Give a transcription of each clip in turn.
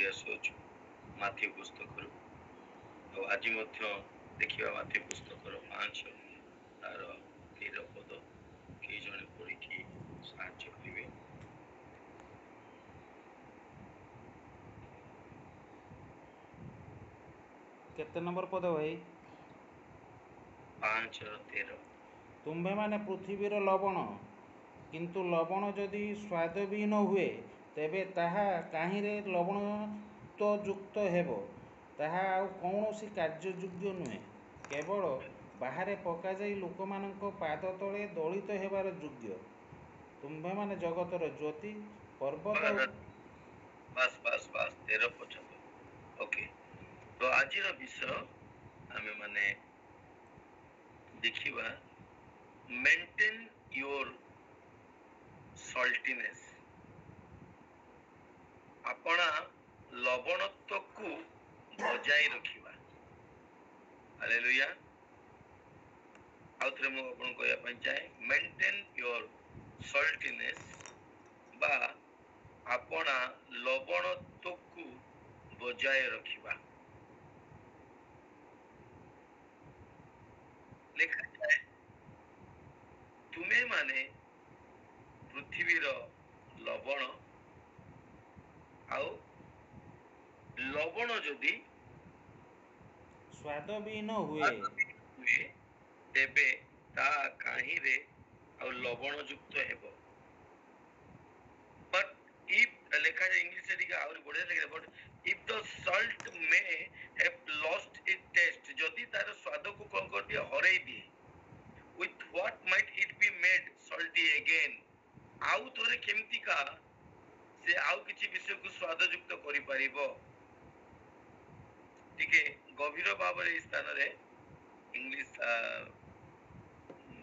କରି ଆସୁଅଛୁ ମାଥ୍ୟୁ ପୁସ୍ତକରୁ। ଆଉ ଆଜି ମଧ୍ୟ ଦେଖିବା ମାଥ୍ୟୁ ପୁସ୍ତକର 5 ତାର 13 ପଦ କେହି ଜଣେ ପଢିକି ସାହାଯ୍ୟ କରିବେ। କେତେ ନମ୍ବର ପଦ ଭାଇ? 5:13। ତୁମ୍ଭେମାନେ ପୃଥିବୀର ଲବଣ, କିନ୍ତୁ ଲବଣ ଯଦି ସ୍ୱାଦବିହୀନ ହୁଏ ତେବେ ତାହା କାହିଁରେ ଲବଣତ୍ୱଯୁକ୍ତ ହେବ? ତାହା ଆଉ କୌଣସି କାର୍ଯ୍ୟଯୋଗ୍ୟ ନୁହେଁ, କେବଳ ବାହାରେ ପକାଯାଇ ଲୋକମାନଙ୍କ ପାଦ ତଳେ ଦଳିତ ହେବାର ଯୋଗ୍ୟ। ତୁମ୍ଭେମାନେ ଜଗତର ଜ୍ୟୋତି। ପର୍ବତ ବାସ୍ 13 ପର୍ଯ୍ୟନ୍ତ। ଓକେ, ତ ଆଜିର ବିଷୟ ଆମେ ମାନେ ଦେଖିବା ମେଣ୍ଟେନ୍ ୟୋର ସଲ୍ଟିନେସ୍। ଆପଣା ଲବଣତ୍ୱକୁ ବଜାଇ ରଖିବା। ହାଲେଲୁୟା। ଆଉ ଥରେ ମୁଁ ଆପଣଙ୍କୁ କହିବା ପାଇଁ ଚାହେଁ, ମେଣ୍ଟେନ୍ ୟୋର ସଲ୍ଟିନେସ୍ ବା ଆପଣା ଲବଣତ୍ୱକୁ ବଜାୟ ରଖିବା। ଲେଖାଯାଏ, ତୁମେମାନେ ପୃଥିବୀର ଲବଣ, ଆଉ ଲବଣ ଯଦି ସ୍ୱାଦବିହୀନ ହୁଏ ତେବେ ତାହା କାହିଁରେ ଆଉ ଲବଣ ଯୁକ୍ତ ହେବ? But if ଲେଖାଯାଏ ଇଂଲିଶରେ ଟିକେ ଆହୁରି ବଢିଆ ଲେଖା, but if the salt may have lost its taste, ଯଦି ତାର ସ୍ୱାଦକୁ କଣ କରିଦିଏ, ହରେଇ ଦିଏ, with what might it be made salty again? ଆଉ ଥରେ କେମିତିକା ସେ ଆଉ କିଛି ବିଷୟକୁ ସ୍ୱାଦଯୁକ୍ତ କରିପାରିବ? ଟିକେ ଗଭୀର ଭାବରେ ଏହି ସ୍ଥାନରେ ଇଂଲିଶ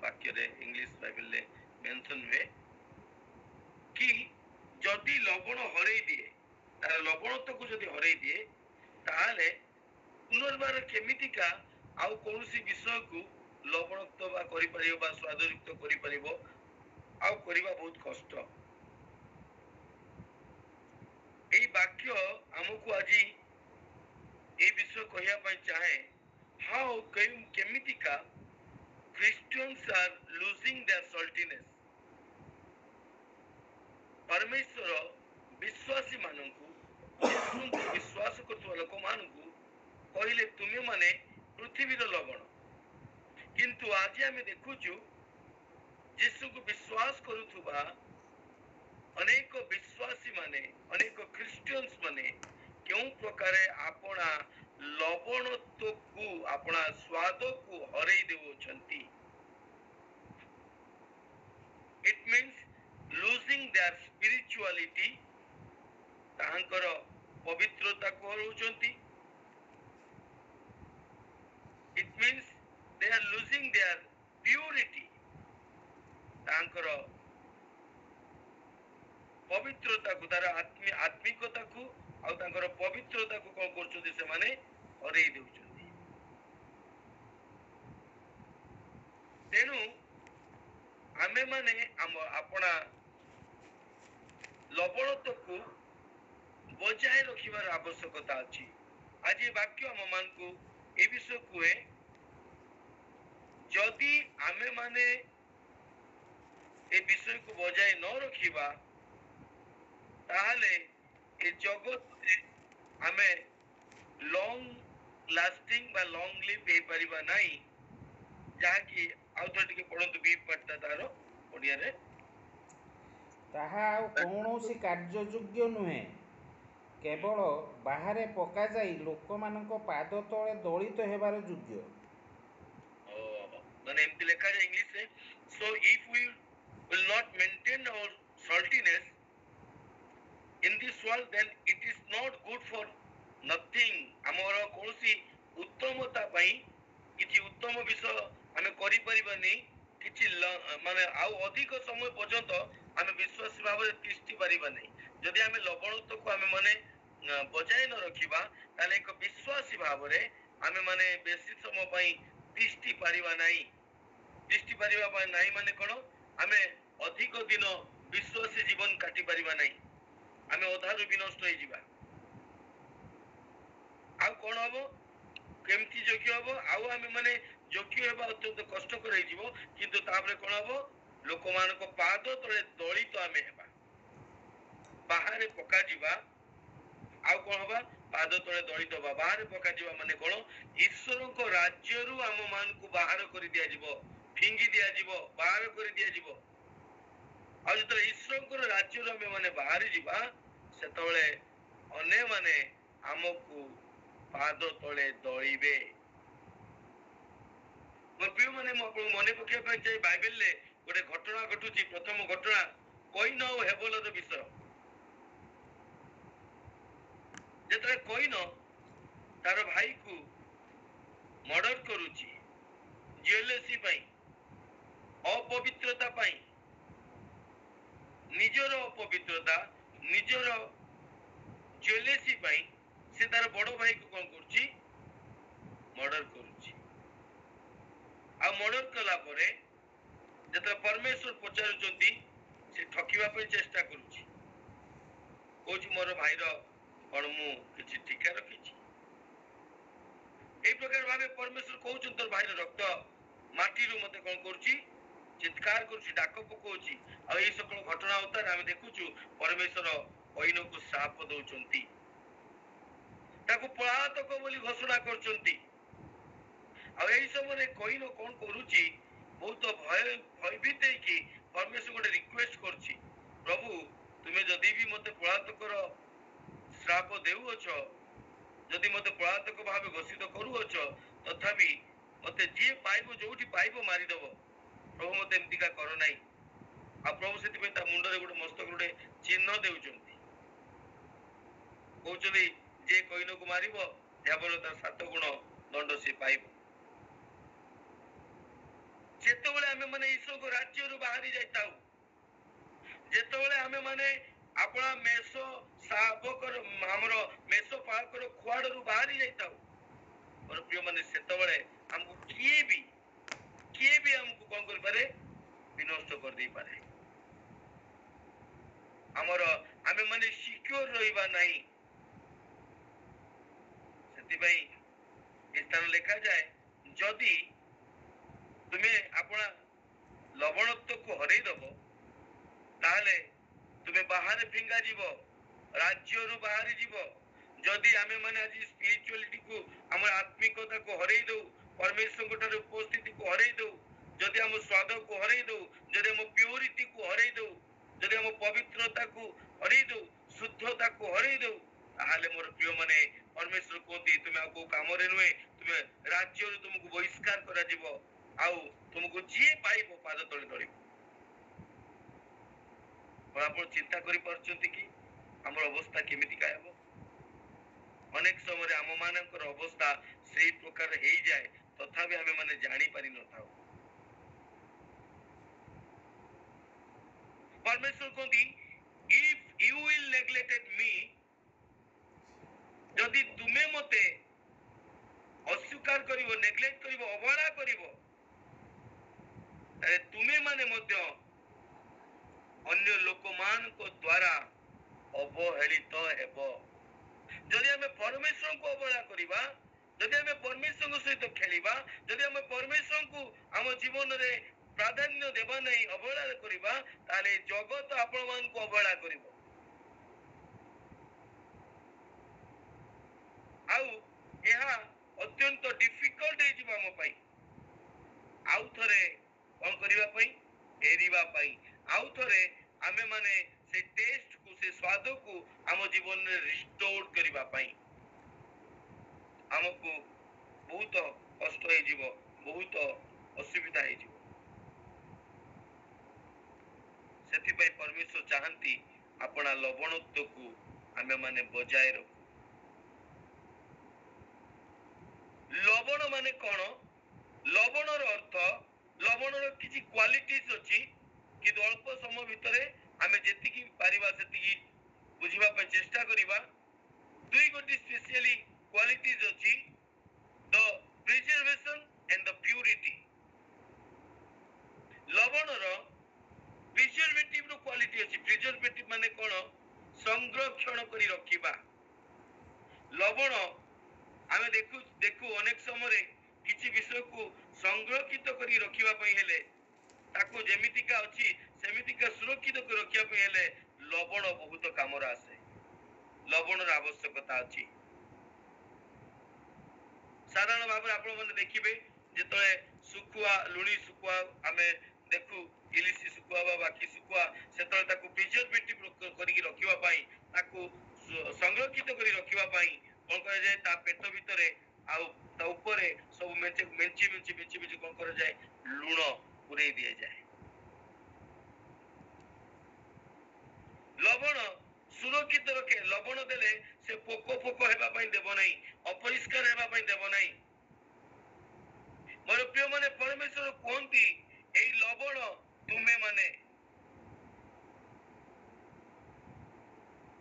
ବାକ୍ୟରେ, ଇଂଲିଶ ବାଇବେଲରେ ମେନସନ ହୁଏ କି ଯଦି ଲବଣ ହରେଇ ଦିଏ, ତାର ଲବଣତ୍ୱକୁ ଯଦି ହରେଇ ଦିଏ, ତାହେଲେ ପୁନର୍ବାର କେମିତିକା ଆଉ କୌଣସି ବିଷୟକୁ ଲବଣତ୍ୱ ବା କରିପାରିବ ବା ସ୍ୱାଦଯୁକ୍ତ କରିପାରିବ? ଆଉ କରିବା ବହୁତ କଷ୍ଟ। এই ବାକ୍ୟ ଆମକୁ ଆଜି এই ବିଷୟ କହିବା ପାଇଁ ଚାହେଁ, ହାଉ କେମିତିକା Christians are losing their saltiness। ପରମେଶ୍ୱର ବିଶ୍ୱାସୀ ମାନଙ୍କୁ, ଯୀଶୁଙ୍କୁ ବିଶ୍ୱାସ କରୁଥିବା ଲୋକମାନଙ୍କୁ କହିଲେ ତୁମେ ମାନେ ପୃଥିବୀର ଲବଣ, କିନ୍ତୁ ଆଜି ଆମେ ଦେଖୁଛୁ ଯୀଶୁଙ୍କୁ ବିଶ୍ୱାସ କରୁଥିବା ଅନେକ ବିଶ୍ୱାସୀ ମାନେ, ଅନେକ ଖ୍ରୀଷ୍ଟିଆନ୍ସ ମାନେ କେଉଁ ପ୍ରକାରେ ଆପଣା ଲବଣତ୍ୱକୁ, ଆପଣା ସ୍ୱାଦକୁ ହରେଇ ଦେଉଛନ୍ତି। It means losing their spirituality, ତାଙ୍କର ପବିତ୍ରତାକୁ ହରଉଛନ୍ତି। It means they are losing their purity, ତାଙ୍କର ପବିତ୍ରତାକୁ, ତାର ଆତ୍ମିକତାକୁ ଆଉ ତାଙ୍କର ପବିତ୍ରତାକୁ କଣ କରୁଛନ୍ତି, ସେମାନେ ହରେଇ ଦେଉଛନ୍ତି। ତେଣୁ ଆମେ ମାନେ ଆପଣା ଲବଣତ୍ୱକୁ ବଜାୟ ରଖିବାର ଆବଶ୍ୟକତା ଅଛି। ଆଜି ବାକ୍ୟ ଆମ ମାନଙ୍କୁ ଏ ବିଷୟ କୁହେ, ଯଦି ଆମେ ମାନେ ଏ ବିଷୟକୁ ବଜାୟ ନ ରଖିବା, ତାହେଲେ ଏ ଜଗତରେ ଆମେ ଲଙ୍ଗ ଲାଷ୍ଟିଂ ବା ଲଙ୍ଗ ଲିଭ୍ ହେଇପାରିବା ନାହିଁ। ଯାହାକି ଆଉ ଥରେ ଟିକେ ପଢନ୍ତୁ ବି ପାଠଟା ତାର ଓଡ଼ିଆରେ। ତାହା ଆଉ କୌଣସି କାର୍ଯ୍ୟଯୋଗ୍ୟ ନୁହେଁ, କେବଳ ବାହାରେ ପକାଯାଇ ଲୋକମାନଙ୍କ ପାଦ ତଳେ ଦଳିତ ହେବାର ଯୋଗ୍ୟ। ମାନେ ଏମିତି ଲେଖାଯାଏ ଇଂଲିଶରେ, so if we will not maintain our saltiness in this world, then it is not good for nothing। ଆମର କୌଣସି ଉତ୍ତମତା ପାଇଁ କିଛି ଉତ୍ତମ ବିଷୟ ଆମେ କରିପାରିବାନି, କିଛି ମାନେ ଆଉ ଅଧିକ ସମୟ ପର୍ଯ୍ୟନ୍ତ ଆମେ ବିଶ୍ୱାସୀ ଭାବରେ ତିଷ୍ଠି ପାରିବା ନାହିଁ। ଯଦି ଆମେ ଲବଣତ୍ୱକୁ ଆମେ ମାନେ ବଜାୟ ନ ରଖିବା, ତାହେଲେ ଏକ ବିଶ୍ୱାସୀ ଭାବରେ ଆମେ ମାନେ ବେଶୀ ସମୟ ପାଇଁ ତିଷ୍ଠି ପାରିବା ନାହିଁ। ତିଷ୍ଠି ପାରିବା ପାଇଁ ନାହିଁ ମାନେ କଣ, ଆମେ ଅଧିକ ଦିନ ବିଶ୍ୱାସୀ ଜୀବନ କାଟି ପାରିବା ନାହିଁ, ଆମେ ଅଧାରୁ ବିନଷ୍ଟ ହେଇଯିବା। କେମିତି ଯୋଗ୍ୟ ହବ ଆଉ ଆମେ ମାନେ ଯୋଗ୍ୟ ହେବା ଅତ୍ୟନ୍ତ କଷ୍ଟକର ହେଇଯିବ କିନ୍ତୁ ତାପରେ କଣ ହବ ଲୋକମାନଙ୍କ ପାଦ ତଳେ ଦଳିତ ଆମେ ହେବା ବାହାରେ ପକାଯିବା ଆଉ କଣ ହବା ପାଦ ତଳେ ଦଳିତ ହବା ବାହାରେ ପକାଯିବା ମାନେ କଣ ଈଶ୍ୱରଙ୍କ ରାଜ୍ୟରୁ ଆମ ମାନଙ୍କୁ ବାହାର କରି ଦିଆଯିବ ଫିଙ୍ଗି ଦିଆଯିବ ବାହାର କରି ଦିଆଯିବ ଆଉ ଯେତେବେଳେ ଈଶ୍ୱରଙ୍କର ରାଜ୍ୟରୁ ଆମେ ମାନେ ବାହାରି ଯିବା ସେତେବେଳେ ଅନ୍ୟମାନେ ଆମକୁ ପାଦ ତଳେ ଦଳିବେ ମୋ ପ୍ରିୟ ମାନେ ମୁଁ ଆପଣଙ୍କୁ ମନେ ପକେଇବା ପାଇଁ ଚାहे ବାଇବେଲରେ ଗୋଟେ ଘଟଣା ଘଟୁଛି ପ୍ରଥମ ଘଟଣା କଇନ ଆଉ ହେବଲର ବିଷୟ ଯେତେବେଳେ କଇନ ତାର ଭାଇକୁ ମର୍ଡର କରୁଛି ଜେଲସି ପାଇଁ ଅପବିତ୍ରତା ପାଇଁ ନିଜର ଅପବିତ୍ରତା ନିଜର ଜେଲସି ପାଇଁ ସେ ତାର ବଡ ଭାଇକୁ କଣ କରୁଛି ମର୍ଡର କରୁଛି ଆଉ ମର୍ଡର କଲା ପରେ ଯେତେବେଳେ ପରମେଶ୍ୱର ପଚାରୁଛନ୍ତି ସେ ଠକିବା ପାଇଁ ଚେଷ୍ଟା କରୁଛି କହୁଛି ମୋର ଭାଇର କଣ ମୁଁ କିଛି ଠିକା ରଖିଛି এই প্রকার ভাবে পরমেশ্বর কହୁଛନ୍ତି তোর ভাইର ରକ୍ତ ମାଟିରୁ ମତେ କଣ କରୁଛି ଚିତ୍କାର କରୁଛି ଡାକ ପକଉଛି ଆଉ ଏଇ ସକଳ ଘଟଣା ଉତ୍ତାରେ ଆମେ ଦେଖୁଛୁ ପରମେଶ୍ୱର କଇନକୁ ଶ୍ରାପ ଦଉଛନ୍ତି ତାକୁ ପଳାତକ ବୋଲି ଘୋଷଣା କରୁଛନ୍ତି ଆଉ ଏଇ ସମୟରେ କଇନ କଣ କରୁଛି ବହୁତ ଭୟଭୀତ ହେଇକି ପରମେଶ୍ୱର ଗୋଟେ ରିକ୍ୱେଷ୍ଟ କରୁଛି ପ୍ରଭୁ ତୁମେ ଯଦି ବି ମତେ ପଳାତକର ଶ୍ରାପ ଦେଉଅଛ ଯଦି ମତେ ପଳାତକ ଭାବେ ଘୋଷିତ କରୁଅଛ ତଥାପି ମତେ ଯିଏ ପାଇବ ଯୋଉଠି ପାଇବ ମାରିଦବ ପ୍ରଭୁ ମତେ ଏମିତିକା କର ନାହିଁ ଆଉ ପ୍ରଭୁ ସେଥିପାଇଁ ତା ମୁଣ୍ଡରେ ଗୋଟେ ମସ୍ତକ ଗୋଟେ ଚିହ୍ନ ଦେଉଛନ୍ତି କହୁଛନ୍ତି ଯିଏ କଇନକୁ ମାରିବ ଦେବର ତାର 7 ଗୁଣ ଦଣ୍ଡ ସେ ପାଇବ ଯେତେବେଳେ ଆମେ ମାନେ ଈଶ୍ୱରଙ୍କ ରାଜ୍ୟରୁ ବାହାରି ଯାଇଥାଉ ଯେତେବେଳେ ଆମେ ମାନେ ଆପଣା ମେଷ ଶାବକର ଆମର ମେଷ ପାଳକର ଖୁଆଡରୁ ବାହାରି ଯାଇଥାଉ ମୋର ପ୍ରିୟ ମାନେ ସେତେବେଳେ ଆମକୁ କିଏ ବି ଆମକୁ କଣ କରିପାରେ ବିନଷ୍ଟ କରିଦେଇପାରେ ଆମର ଆମେ ମାନେ ସିକ୍ୟୁର ରହିବା ନାହିଁ ସେଥିପାଇଁ ଏ ସ୍ଥାନ ଲେଖାଯାଏ ଯଦି ତୁମେ ଆପଣା ଲବଣତ୍ୱକୁ ହରେଇ ଦବ ତାହେଲେ ତୁମେ ବାହାରେ ଫିଙ୍ଗା ଯିବ ରାଜ୍ୟରୁ ବାହାରି ଯିବ ଯଦି ଆମେ ମାନେ ଆଜି ସ୍ପିରିଚୁଆଲିଟିକୁ ଆମର ଆତ୍ମିକତାକୁ ହରେଇ ଦଉ ପରମେଶ୍ୱରଙ୍କ ଠାରେ ଉପସ୍ଥିତିକୁ ହରେଇ ଦଉ ଯଦି ଆମ ସ୍ୱାଦକୁ ହରେଇ ଦଉ ଯଦି ଆମ ପ୍ୟୁରିଟିକୁ ହରେଇ ଦଉ ଯଦି ଆମ ପବିତ୍ରତାକୁ ହରେଇ ଦଉ ଶୁଦ୍ଧତାକୁ ହରେଇ ଦଉ ତାହେଲେ ମୋର ପ୍ରିୟ ମାନେ ପରମେଶ୍ୱର କୁହନ୍ତି ତୁମେ ଆଉ କୋଉ କାମରେ ନୁହେଁ ତୁମେ ରାଜ୍ୟରୁ ତୁମକୁ ବହିଷ୍କାର କରାଯିବ ଆଉ ତୁମକୁ ଯିଏ ପାଇବ ପାଦ ତଳେ ଦଳିବ ଆପଣ ଚିନ୍ତା କରିପାରୁଛନ୍ତି କି ଆମର ଅବସ୍ଥା କେମିତିକା ହେବ ଅନେକ ସମୟରେ ଆମ ମାନଙ୍କର ଅବସ୍ଥା ସେଇ ପ୍ରକାର ହେଇଯାଏ ତଥାପି ଆମେ ମାନେ ଜାଣିପାରି ନଥାଉ ପରମେଶ୍ୱର କହନ୍ତି if you will neglected me ଯଦି ତୁମେ ମତେ ଅସ୍ୱୀକାର କରିବ ନେଗ୍ଲେକ୍ଟ କରିବ ଅବହେଳା କରିବ ତାହେଲେ ତୁମେ ମାନେ ମଧ୍ୟ ଅନ୍ୟ ଲୋକମାନଙ୍କ ଦ୍ୱାରା ଅବହେଳିତ ହେବ ଯଦି ଆମେ ପରମେଶ୍ୱରଙ୍କୁ ଅବହେଳା କରିବା ଯଦି ଆମେ ପରମେଶ୍ୱରଙ୍କ ସହିତ ଖେଳିବା ଯଦି ଆମେ ପରମେଶ୍ୱରଙ୍କୁ ଆମ ଜୀବନରେ ପ୍ରାଧାନ୍ୟ ଦେବା ନାହିଁ ଅବହେଳା କରିବା ତାହେଲେ ଜଗତ ଆପଣମାନଙ୍କୁ ଅବହେଳା କରିବ ଆଉ ଏହା ଅତ୍ୟନ୍ତ ଡିଫିକଲ୍ଟ ହେଇଯିବ ଆମ ପାଇଁ ଆଉ ଥରେ କଣ କରିବା ପାଇଁ ଫେରିବା ପାଇଁ ଆଉ ଥରେ ଆମେ ମାନେ ସେ ଟେଷ୍ଟକୁ ସେ ସ୍ୱାଦକୁ ଆମ ଜୀବନରେ ରିଷ୍ଟୋର କରିବା ପାଇଁ ଆମକୁ ବହୁତ କଷ୍ଟ ହେଇଯିବ ବହୁତ ଅସୁବିଧା ହେଇଯିବ ସେଥିପାଇଁ ପରମେଶ୍ୱର ଚାହାନ୍ତି ଆପଣା ଲବଣତ୍ୱକୁ ଆମେ ମାନେ ବଜାୟ ରଖୁ ଲବଣ ମାନେ କଣ ଲବଣର ଅର୍ଥ ଲବଣର କିଛି କ୍ୱାଲିଟିଜ ଅଛି କିନ୍ତୁ ଅଳ୍ପ ସମୟ ଭିତରେ ଆମେ ଯେତିକି ପାରିବା ସେତିକି ବୁଝିବା ପାଇଁ ଚେଷ୍ଟା କରିବା ଦୁଇ ଗୋଟି ସ୍ପେସିଆଲି କ୍ୱାଲିଟିଜ ଅଛି the preservation and the purity ଲବଣର ପ୍ରିଜର୍ଭେଟିଭର କ୍ୱାଲିଟି ଅଛି ପ୍ରିଜର୍ଭେଟିଭ ମାନେ କଣ ସଂରକ୍ଷଣ କରି ରଖିବା ଲବଣ ଆମେ ଦେଖୁ ଦେଖୁ ଅନେକ ସମୟରେ କିଛି ବିଷୟକୁ ସଂରକ୍ଷିତ କରି ରଖିବା ପାଇଁ ହେଲେ ତାକୁ ଯେମିତିକା ଅଛି ସେମିତିକା ସୁରକ୍ଷିତ କରି ରଖିବା ପାଇଁ ହେଲେ ଲବଣ ବହୁତ କାମରେ ଆସେ। ଲବଣର ଆବଶ୍ୟକତା ଅଛି। ସାଧାରଣ ଭାବରେ ଆପଣ ମାନେ ଦେଖିବେ ଯେତେବେଳେ ଶୁଖୁଆ ଲୁଣି ଶୁଖୁଆ ଆମେ ଦେଖୁ ଇଲିଶି ଶୁଖୁଆ ବା ବାକି ଶୁଖୁଆ ସେତେବେଳେ ତାକୁ ପ୍ରିଜର୍ଭେଟିଭ କରିକି ରଖିବା ପାଇଁ ତାକୁ ସଂରକ୍ଷିତ କରି ରଖିବା ପାଇଁ କଣ କରାଯାଏ ତା ପେଟ ଭିତରେ ଆଉ ତା ଉପରେ ସବୁ ମେଞ୍ଚି କଣ କରାଯାଏ ଲୁଣ ପୁରେଇ ଦିଆଯାଏ। ଲବଣ ସୁରକ୍ଷିତ ରଖେ। ଲବଣ ଦେଲେ ସେ ପୋକ ହେବା ପାଇଁ ଦେବ ନାହିଁ, ଅପରିଷ୍କାର ହେବା ପାଇଁ ଦେବ ନାହିଁ। ମୋର ପ୍ରିୟ ମାନେ ପରମେଶ୍ୱର କୁହନ୍ତି ଏଇ ଲବଣ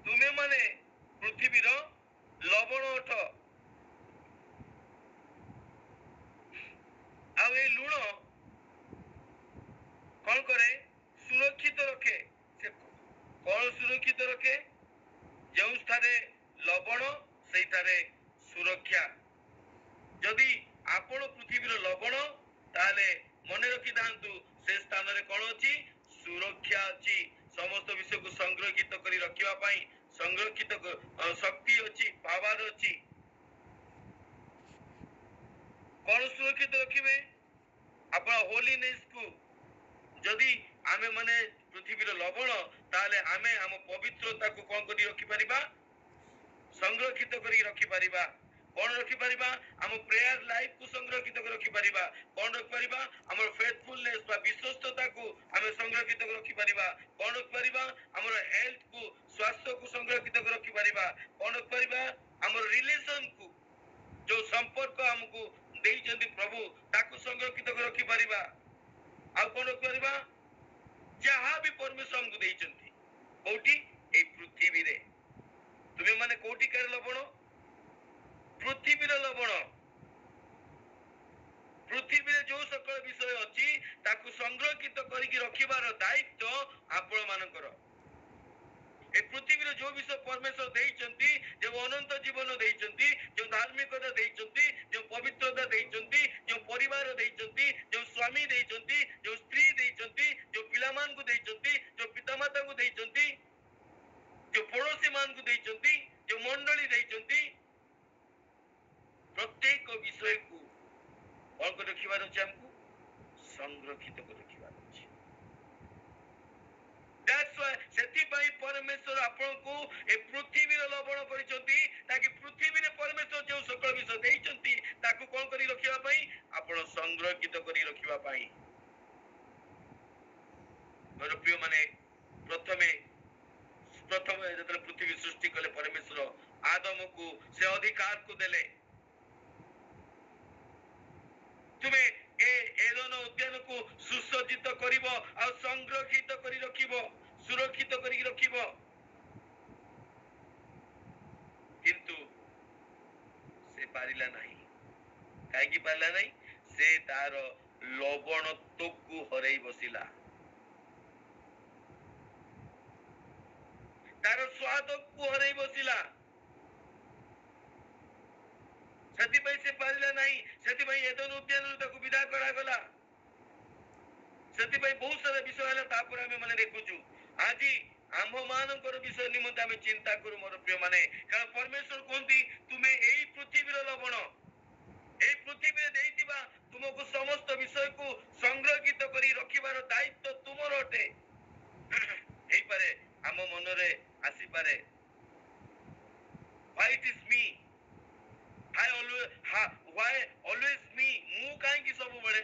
ତୁମେ ମାନେ ପୃଥିବୀର ଲବଣ ଅଟ। ଆଉ ଏଇ ଲୁଣ କଣ କରେ ସୁରକ୍ଷିତ ରଖେ। ସେ କଣ ସୁରକ୍ଷିତ ରଖେ? ଯେଉଁଠାରେ ଲବଣ ସେଇଠାରେ ସୁରକ୍ଷା। ଯଦି ଆପଣ ପୃଥିବୀର ଲବଣ ତାହେଲେ ମନେ ରଖିଥାନ୍ତୁ ସେ ସ୍ଥାନରେ କଣ ଅଛି? ସୁରକ୍ଷା ଅଛି। ସମସ୍ତ ବିଷୟକୁ ସଂରକ୍ଷିତ କରି ରଖିବା ପାଇଁ ସଂରକ୍ଷିତ ଶକ୍ତି ଅଛି, ପାୱାର ଅଛି। କଣ ସୁରକ୍ଷିତ ରଖିବେ? ଆପଣ ହୋଲିନେସ୍ କୁ ଯଦି ଆମେ ମାନେ ପୃଥିବୀର ଲବଣ ତାହେଲେ ଆମେ ଆମ ପବିତ୍ରତାକୁ କଣ କରି ରଖିପାରିବା? ସଂରକ୍ଷିତ କରି ରଖିପାରିବା। କଣ ରଖିପାରିବା? ଆମ ପ୍ରେୟାର ଲାଇଫ କୁ ସଂରକ୍ଷିତ କରି ରଖିପାରିବା। କଣ ରଖିପାରିବା? ଆମର ଫେଥଫୁଲନେସ୍ ବା ବିଶ୍ୱସ୍ତତାକୁ ଆମେ ସଂରକ୍ଷିତ କରି ରଖିପାରିବା। କଣ ରଖିପାରିବା? ଆମର ହେଲ୍ଥ କୁ ସ୍ୱାସ୍ଥ୍ୟକୁ ସଂରକ୍ଷିତ କରି ରଖିପାରିବା। କଣ ରଖିପାରିବା? ଆମର ରିଲେସନ କୁ ଯୋଉ ସମ୍ପର୍କ ଆମକୁ ଦେଇଛନ୍ତି ପ୍ରଭୁ ତାକୁ ସଂରକ୍ଷିତ କରି ରଖିପାରିବା। ଆଉ କଣ ରଖିପାରିବା? ଯାହା ବି ପରମେଶ୍ୱର ଆମକୁ ଦେଇଛନ୍ତି କୋଉଠି? ଏଇ ପୃଥିବୀରେ। ତୁମେ ମାନେ କୋଉଠିକାର ଲବଣ? ପୃଥିବୀର ଲବଣ। ପୃଥିବୀରେ ଯୋଉ ସକଳ ବିଷୟ ଅଛି ତାକୁ ସଂରକ୍ଷିତ କରିକି ରଖିବାର ଦାୟିତ୍ୱ ଆପଣ ମାନଙ୍କର। ଏ ପୃଥିବୀରେ ଯୋଉ ବିଷୟ ପରମେଶ୍ୱର ଦେଇଛନ୍ତି, ଯୋଉ ଅନନ୍ତ ଜୀବନ ଦେଇଛନ୍ତି, ଯୋଉ ଧାର୍ମିକତା ଦେଇଛନ୍ତି, ଯୋଉ ପବିତ୍ରତା ଦେଇଛନ୍ତି, ଯୋଉ ପରିବାର ଦେଇଛନ୍ତି, ଯୋଉ ସ୍ୱାମୀ ଦେଇଛନ୍ତି, ଯୋଉ ସ୍ତ୍ରୀ ଦେଇଛନ୍ତି, ଯୋଉ ପିଲାମାନଙ୍କୁ ଦେଇଛନ୍ତି, ଯୋଉ ପିତାମାତାଙ୍କୁ ଦେଇଛନ୍ତି, ଯୋଉ ପଡୋଶୀ ମାନଙ୍କୁ ଦେଇଛନ୍ତି, ଯୋଉ ମଣ୍ଡଳୀ ଦେଇଛନ୍ତି, ପ୍ରତ୍ୟେକ ବିଷୟକୁ କଣ କରି ରଖିବାର ଅଛି? ଆମକୁ ସଂରକ୍ଷିତ କରି ରଖିବାର ଅଛି। ସେଥିପାଇଁ ପରମେଶ୍ୱର ଆପଣଙ୍କୁ ଏ ପୃଥିବୀର ଲବଣ କରିଛନ୍ତି, ତାକି ପୃଥିବୀରେ ପରମେଶ୍ୱର ଯୋଉ ସକଳ ବିଷୟ ଦେଇଛନ୍ତି ତାକୁ କଣ କରି ରଖିବା ପାଇଁ? ଆପଣ ସଂରକ୍ଷିତ କରି ରଖିବା ପାଇଁ। ମୋର ପ୍ରିୟ ମାନେ ପ୍ରଥମେ ଯେତେବେଳେ ପୃଥିବୀ ସୃଷ୍ଟି କଲେ ପରମେଶ୍ୱର ଆଦମକୁ ସେ ଅଧିକାରକୁ ଦେଲେ, ତୁମେ ଏଦନ ଉଦ୍ୟାନକୁ ସୁସଜ୍ଜିତ କରିବ ଆଉ ସଂରକ୍ଷିତ କରି ରଖିବ, ସୁରକ୍ଷିତ କରିକି ରଖିବ। କିନ୍ତୁ ସେ ପାରିଲା ନାହିଁ। କାହିଁକି ପାରିଲା ନାହିଁ? ସେ ତାର ଲବଣତ୍ୱକୁ ହରେଇ ବସିଲା, ତାର ସ୍ୱାଦକୁ ହରେଇ ବସିଲା। ସେଥିପାଇଁ ସେ ପାରିଲା ନାହିଁ। ସେଥିପାଇଁ ଏଦନ ଉଦ୍ୟାନରୁ ତାକୁ ବିଦା କରାଗଲା। ସେଥିପାଇଁ ବହୁତ ସାରା ବିଷୟ ହେଲା। ତାପରେ ଆମେ ମାନେ ଦେଖୁଛୁ ଆଜି ଆମ୍ଭ ମାନଙ୍କର ବିଷୟ ନିମନ୍ତେ ଆମେ ଚିନ୍ତା କରୁ ମୋର ପ୍ରିୟ ମାନେ। କାରଣ ପରମେଶ୍ୱର କୁହନ୍ତି ତୁମେ ଏଇ ପୃଥିବୀର ଲବଣ। ଏଇ ପୃଥିବୀରେ ଦେଇଥିବା ତୁମକୁ ସମସ୍ତ ବିଷୟକୁ ସଂରକ୍ଷିତ କରି ରଖିବାର ଦାୟିତ୍ୱ ତୁମର ଅଟେ। ହେଇପାରେ ଆମ ମନରେ ଆସିପାରେ why it is me, why always me, ମୁଁ କାହିଁକି ସବୁବେଳେ,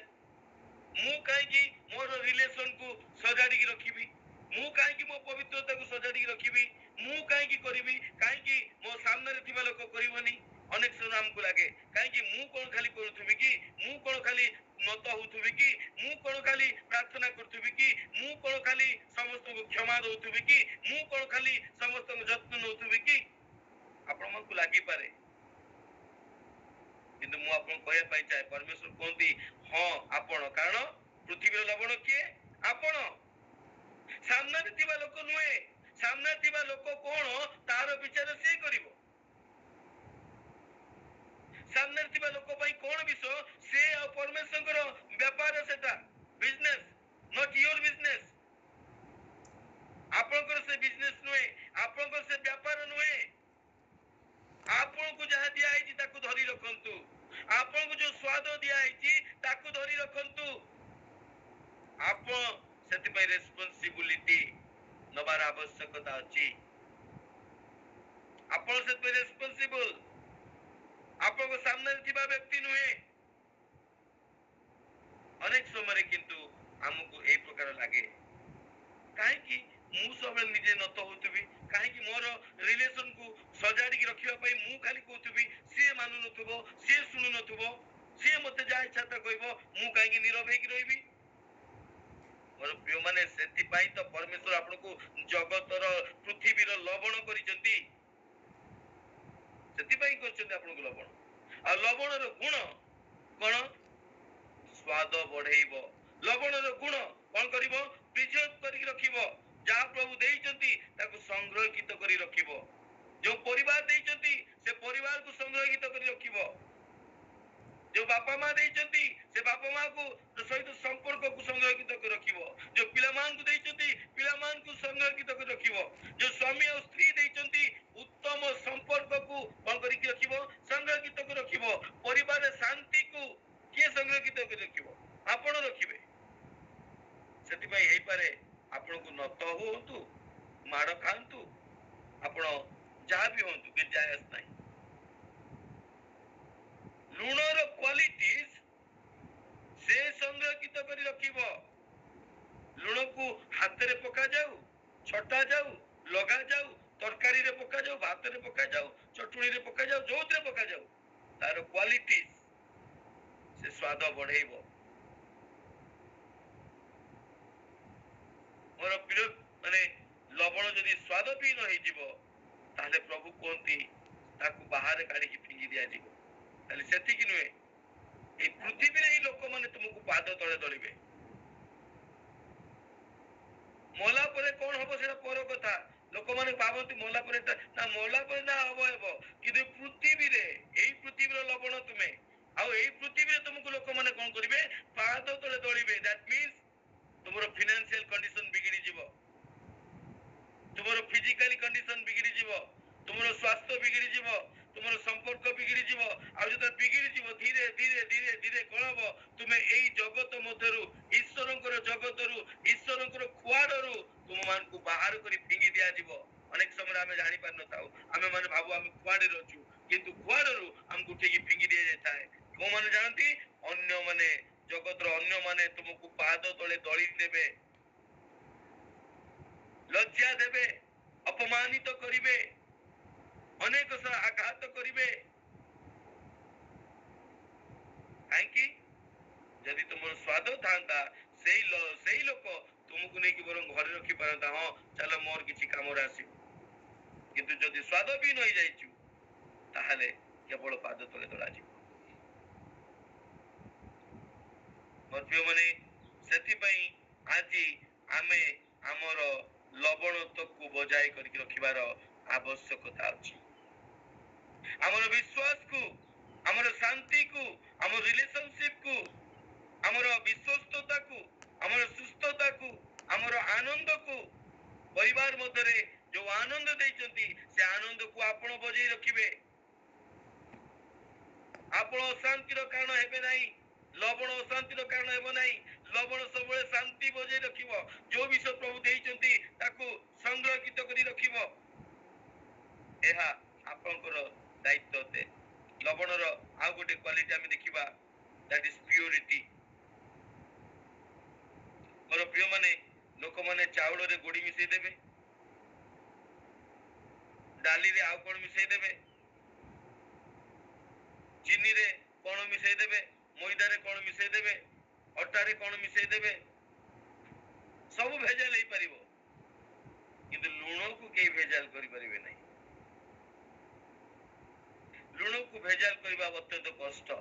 ମୁଁ କାହିଁକି ମୋର ରିଲେସନକୁ ସଜାଡ଼ିକି ରଖିବି, ମୁଁ କାହିଁକି ମୋ ପବିତ୍ରତାକୁ ସଜାଡ଼ିକି ରଖିବି, ମୁଁ କାହିଁକି କରିବି, କାହିଁକି ମୋ ସାମ୍ନାରେ ଥିବା ଲୋକ କରିବନି? ଅନେକ ସମୟ ଆମକୁ ଲାଗେ କାହିଁକି ମୁଁ କଣ ଖାଲି କରୁଥିବି କି, ମୁଁ କଣ ଖାଲି ନତ ହଉଥିବି କି, ମୁଁ କଣ ଖାଲି ପ୍ରାର୍ଥନା କରୁଥିବି କି, ମୁଁ କଣ ଖାଲି ସମସ୍ତଙ୍କୁ କ୍ଷମା ଦଉଥିବି କି, ମୁଁ କଣ ଖାଲି ସମସ୍ତଙ୍କୁ ଯତ୍ନ ନଉଥିବି କି? ଆପଣମାନଙ୍କୁ ଲାଗିପାରେ, କିନ୍ତୁ ମୁଁ ଆପଣଙ୍କୁ କହିବା ପାଇଁ ଚାହେଁ ପରମେଶ୍ୱର କୁହନ୍ତି ହଁ ଆପଣ। କାରଣ ପୃଥିବୀର ଲବଣ କିଏ? ଆପଣ। ସାମ୍ନାରେ ଥିବା ଲୋକ ନୁହେଁ। ସାମ୍ନାରେ ଥିବା ଲୋକ କଣ ତାର ବିଚାର ସିଏ କରିବ। ଆପଣଙ୍କର ବେପାର ସେଟା ବିଜନେସ୍ ନଟ୍ ୟୁର ବିଜନେସ୍ ଆପଣଙ୍କର ସେ ବିଜନେସ୍ ନୁହେଁ ଆପଣଙ୍କର ସେ ବେପାର ନୁହେଁ ଆପଣଙ୍କୁ ଯାହା ଦିଆ ହେଇଛି ତାକୁ ଧରି ରଖନ୍ତୁ ଆପଣଙ୍କୁ ଯୋଉ ସ୍ୱାଦ ଦିଆ ହେଇଛି ତାକୁ ଧରି ରଖନ୍ତୁ ଆପଣ ସେଥିପାଇଁ ରେସ୍ପନ୍ସିବିଲିଟି ନବାର ଆବଶ୍ୟକତା ଅଛି ଆପଣ ସେଥିପାଇଁ ରେସ୍ପନ୍ସିବଲ ଆପଣଙ୍କ ସାମ୍ନାରେ ଥିବା ବ୍ୟକ୍ତି ନୁହେଁ ଅନେକ ସମୟରେ କିନ୍ତୁ ଆମକୁ ଏଇ ପ୍ରକାର ଲାଗେ କାହିଁକି ମୁଁ ସବୁବେଳେ ନିଜେ ନତ ହଉଥିବି କାହିଁକି ମୋର ରିଲେସନକୁ ସଜାଡ଼ିକି ରଖିବା ପାଇଁ ମୁଁ ଖାଲି କହୁଥିବି ସିଏ ମାନୁନଥିବ ସିଏ ଶୁଣୁନଥିବ ସିଏ ମତେ ଯାହା ଇଚ୍ଛା ତା କହିବ ମୁଁ କାହିଁକି ନୀରବ ହେଇକି ରହିବି ମୋର ପ୍ରିୟମାନେ ସେଥିପାଇଁ ତ ପରମେଶ୍ୱର ଆପଣଙ୍କୁ ଜଗତର ପୃଥିବୀର ଲବଣ କରିଛନ୍ତି ସେଥିପାଇଁ କରିଛନ୍ତି ଆପଣଙ୍କୁ ଲବଣ ଆଉ ଲବଣର ଗୁଣ କଣ ସ୍ୱାଦ ବଢେଇବ ଲବଣର ଗୁଣ କଣ କରିବ ପ୍ରିଜର୍ଭ କରିକି ରଖିବ ଯାହା ପ୍ରଭୁ ଦେଇଛନ୍ତି ତାକୁ ସଂରକ୍ଷିତ କରି ରଖିବ ଯୋଉ ପରିବାର ଦେଇଛନ୍ତି ସେ ପରିବାରକୁ ସଂରକ୍ଷିତ କରି ରଖିବ ଯୋଉ ବାପା ମା ଦେଇଛନ୍ତି ସେ ବାପା ମାଙ୍କୁ ସହିତ ସମ୍ପର୍କକୁ ସଂରକ୍ଷିତ କରି ରଖିବ ଯୋଉ ପିଲାମାନଙ୍କୁ ଦେଇଛନ୍ତି ପିଲାମାନଙ୍କୁ ସଂରକ୍ଷିତ କରି ରଖିବ ଯୋଉ ସ୍ୱାମୀ ଆଉ ସ୍ତ୍ରୀ ଦେଇଛନ୍ତି ଉତ୍ତମ ସମ୍ପର୍କକୁ କଣ କରିକି ରଖିବ ସଂରକ୍ଷିତ କରି ରଖିବ ପରିବାରରେ ଶାନ୍ତିକୁ କିଏ ସଂରକ୍ଷିତ କରି ରଖିବ ଆପଣ ରଖିବେ ସେଥିପାଇଁ ହେଇପାରେ ଆପଣଙ୍କୁ ନତ ହୁଅନ୍ତୁ ମାଡ଼ ଖାଆନ୍ତୁ ଆପଣ ଯାହା ବି ହୁଅନ୍ତୁ କିଛି ଜାୟଜ ନାହିଁ ଲୁଣର କ୍ୱାଲିଟିଜ ସେ ସଂରକ୍ଷିତ କରି ରଖିବ ଲୁଣକୁ ହାତରେ ପକାଯାଉ ଛଟା ଯାଉ ଲଗାଯାଉ ତରକାରୀରେ ପକାଯାଉ ଭାତରେ ପକାଯାଉ ଚଟୁଣିରେ ପକାଯାଉ ଯୋଉଥିରେ ପକାଯାଉ ତାର କ୍ୱାଲିଟିଜ ସେ ସ୍ୱାଦ ବଢେଇବ ମୋର ପ୍ରିୟ ମାନେ ଲବଣ ଯଦି ସ୍ୱାଦ ବି ନ ହେଇଯିବ ତାହେଲେ ପ୍ରଭୁ କୁହନ୍ତି ତାକୁ ବାହାରେ କାଢିକି ଫିଙ୍ଗି ଦିଆଯିବ ତାହେଲେ ସେତିକି ନୁହେଁ এই ପୃଥିବୀରେ ହିଁ ଲୋକମାନେ ତୁମକୁ ପାଦ ତଳେ ଦଳିବେ ମଲା ପରେ କଣ ହବ ସେଟା ପର କଥା ଲୋକମାନେ ଭାବନ୍ତି ମଲା ପରେ ନା ମଲା ପରେ ନା ହବ ହେବ କିନ୍ତୁ ପୃଥିବୀରେ ଏଇ ପୃଥିବୀର ଲବଣ ତୁମେ ଆଉ ଏଇ ପୃଥିବୀରେ ତୁମକୁ ଲୋକମାନେ କଣ କରିବେ ପାଦ ତଳେ ଦଳିବେ ଦ୍ୟାଟ ମିନ୍ସ ତୁମର ଫିନାନ୍ସିଆଲ କଣ୍ଡିସନ ବିଗିଡି ଯିବ ତୁମର ଫିଜିକାଲି କଣ୍ଡିସନ ବିଗିଡି ଯିବ ତୁମର ସ୍ୱାସ୍ଥ୍ୟ ବିଗିଡି ଯିବ ତୁମର ସମ୍ପର୍କ ବିଗିଡି ଯିବ ଆଉ ଯେତେବେଳେ ବିଗିଡି ଯିବ ଧୀରେ ଧୀରେ ଧୀରେ ଧୀରେ କଣ ହବ ତୁମେ ଏଇ ଜଗତ ମଧ୍ୟରୁ ଈଶ୍ୱରଙ୍କର ଜଗତରୁ ଈଶ୍ୱରଙ୍କର ଖୁଆଡ଼ରୁ ତୁମମାନଙ୍କୁ ବାହାର କରି ଫିଙ୍ଗି ଦିଆଯିବ ଅନେକ ସମୟରେ ଆମେ ଜାଣିପାରିନଥାଉ ଆମେ ମାନେ ଭାବୁ ଆମେ ଖୁଆଡ଼ରେ ଅଛୁ କିନ୍ତୁ ଖୁଆଡ଼ରୁ ଆମକୁ ଉଠେଇକି ଫିଙ୍ଗି ଦିଆଯାଇଥାଏ କୋଉମାନେ ଜାଣନ୍ତି ଅନ୍ୟମାନେ ଜଗତର ଅନ୍ୟମାନେ ତୁମକୁ ପାଦ ତଳେ ଦଳି ଦେବେ ଲଜ୍ଜା ଦେବେ ଅପମାନିତ କରିବେ ଅନେକ ଆଘାତ କରିବେ କାହିଁକି ଯଦି ତୁମର ସ୍ୱାଦ ଥାନ୍ତା ସେଇ ଲୋକ ତୁମକୁ ନେଇକି ବରଂ ଘରେ ରଖିପାରନ୍ତା ହଁ ଚାଲ ମୋର କିଛି କାମରେ ଆସିବ କିନ୍ତୁ ଯଦି ସ୍ୱାଦ ବି ନ ହେଇଯାଇଛୁ ତାହେଲେ କେବଳ ପାଦ ତଳେ ଦଳାଯିବ ମୋର ପ୍ରିୟମାନେ ସେଥିପାଇଁ ଆଜି ଆମେ ଆମର ଲବଣତ୍ୱକୁ ବଜାୟ କରିକି ରଖିବାର ଆବଶ୍ୟକତା ଅଛି ଆମର ବିଶ୍ୱାସକୁ ଆମର ଶାନ୍ତିକୁ ଆମର ରିଲେସନସିପକୁ ଆମର ବିଶ୍ୱସ୍ତତାକୁ ଆମର ସୁସ୍ଥତାକୁ ଆମର ଆନନ୍ଦକୁ ପରିବାର ମଧ୍ୟରେ ଯୋଉ ଆନନ୍ଦ ଦେଇଛନ୍ତି ସେ ଆନନ୍ଦକୁ ଆପଣ ବଜାଇ ରଖିବେ ଆପଣ ଅଶାନ୍ତିର କାରଣ ହେବେ ନାହିଁ ଲବଣ ଅଶାନ୍ତିର କାରଣ ହେବ ନାହିଁ ଲବଣ ସବୁବେଳେ ଶାନ୍ତି ବଜାଇ ରଖିବ ଯୋଉ ବିଷୟ ପ୍ରଭୁ ଦେଇଛନ୍ତି ତାକୁ ସଂରକ୍ଷିତ କରି ରଖିବ ଏହା ଆପଣଙ୍କର ଦାୟିତ୍ୱ ଅଟେ ଲବଣର ଆଉ ଗୋଟେ କ୍ୱାଲିଟି ଆମେ ଦେଖିବା ଦ୍ୟାଟ୍ ଇଜ ପ୍ୟୁରିଟି ମୋର ପ୍ରିୟମାନେ ଲୋକମାନେ ଚାଉଳରେ ଗୋଡ଼ି ମିଶେଇ ଦେବେ ଡାଲିରେ ଆଉ କଣ ମିଶେଇ ଦେବେ ଚିନିରେ କଣ ମିଶେଇ ଦେବେ ମଇଦାରେ କଣ ମିଶେଇ ଦେବେ ଅଟାରେ କଣ ମିଶେଇ ଦେବେ ସବୁ ଭେଜାଲ ହେଇପାରିବ କିନ୍ତୁ ଲୁଣକୁ କେହି ଭେଜାଲ କରିପାରିବେ ନାହିଁ ଲୁଣକୁ ଭେଜାଲ କରିବା ଅତ୍ୟନ୍ତ କଷ୍ଟ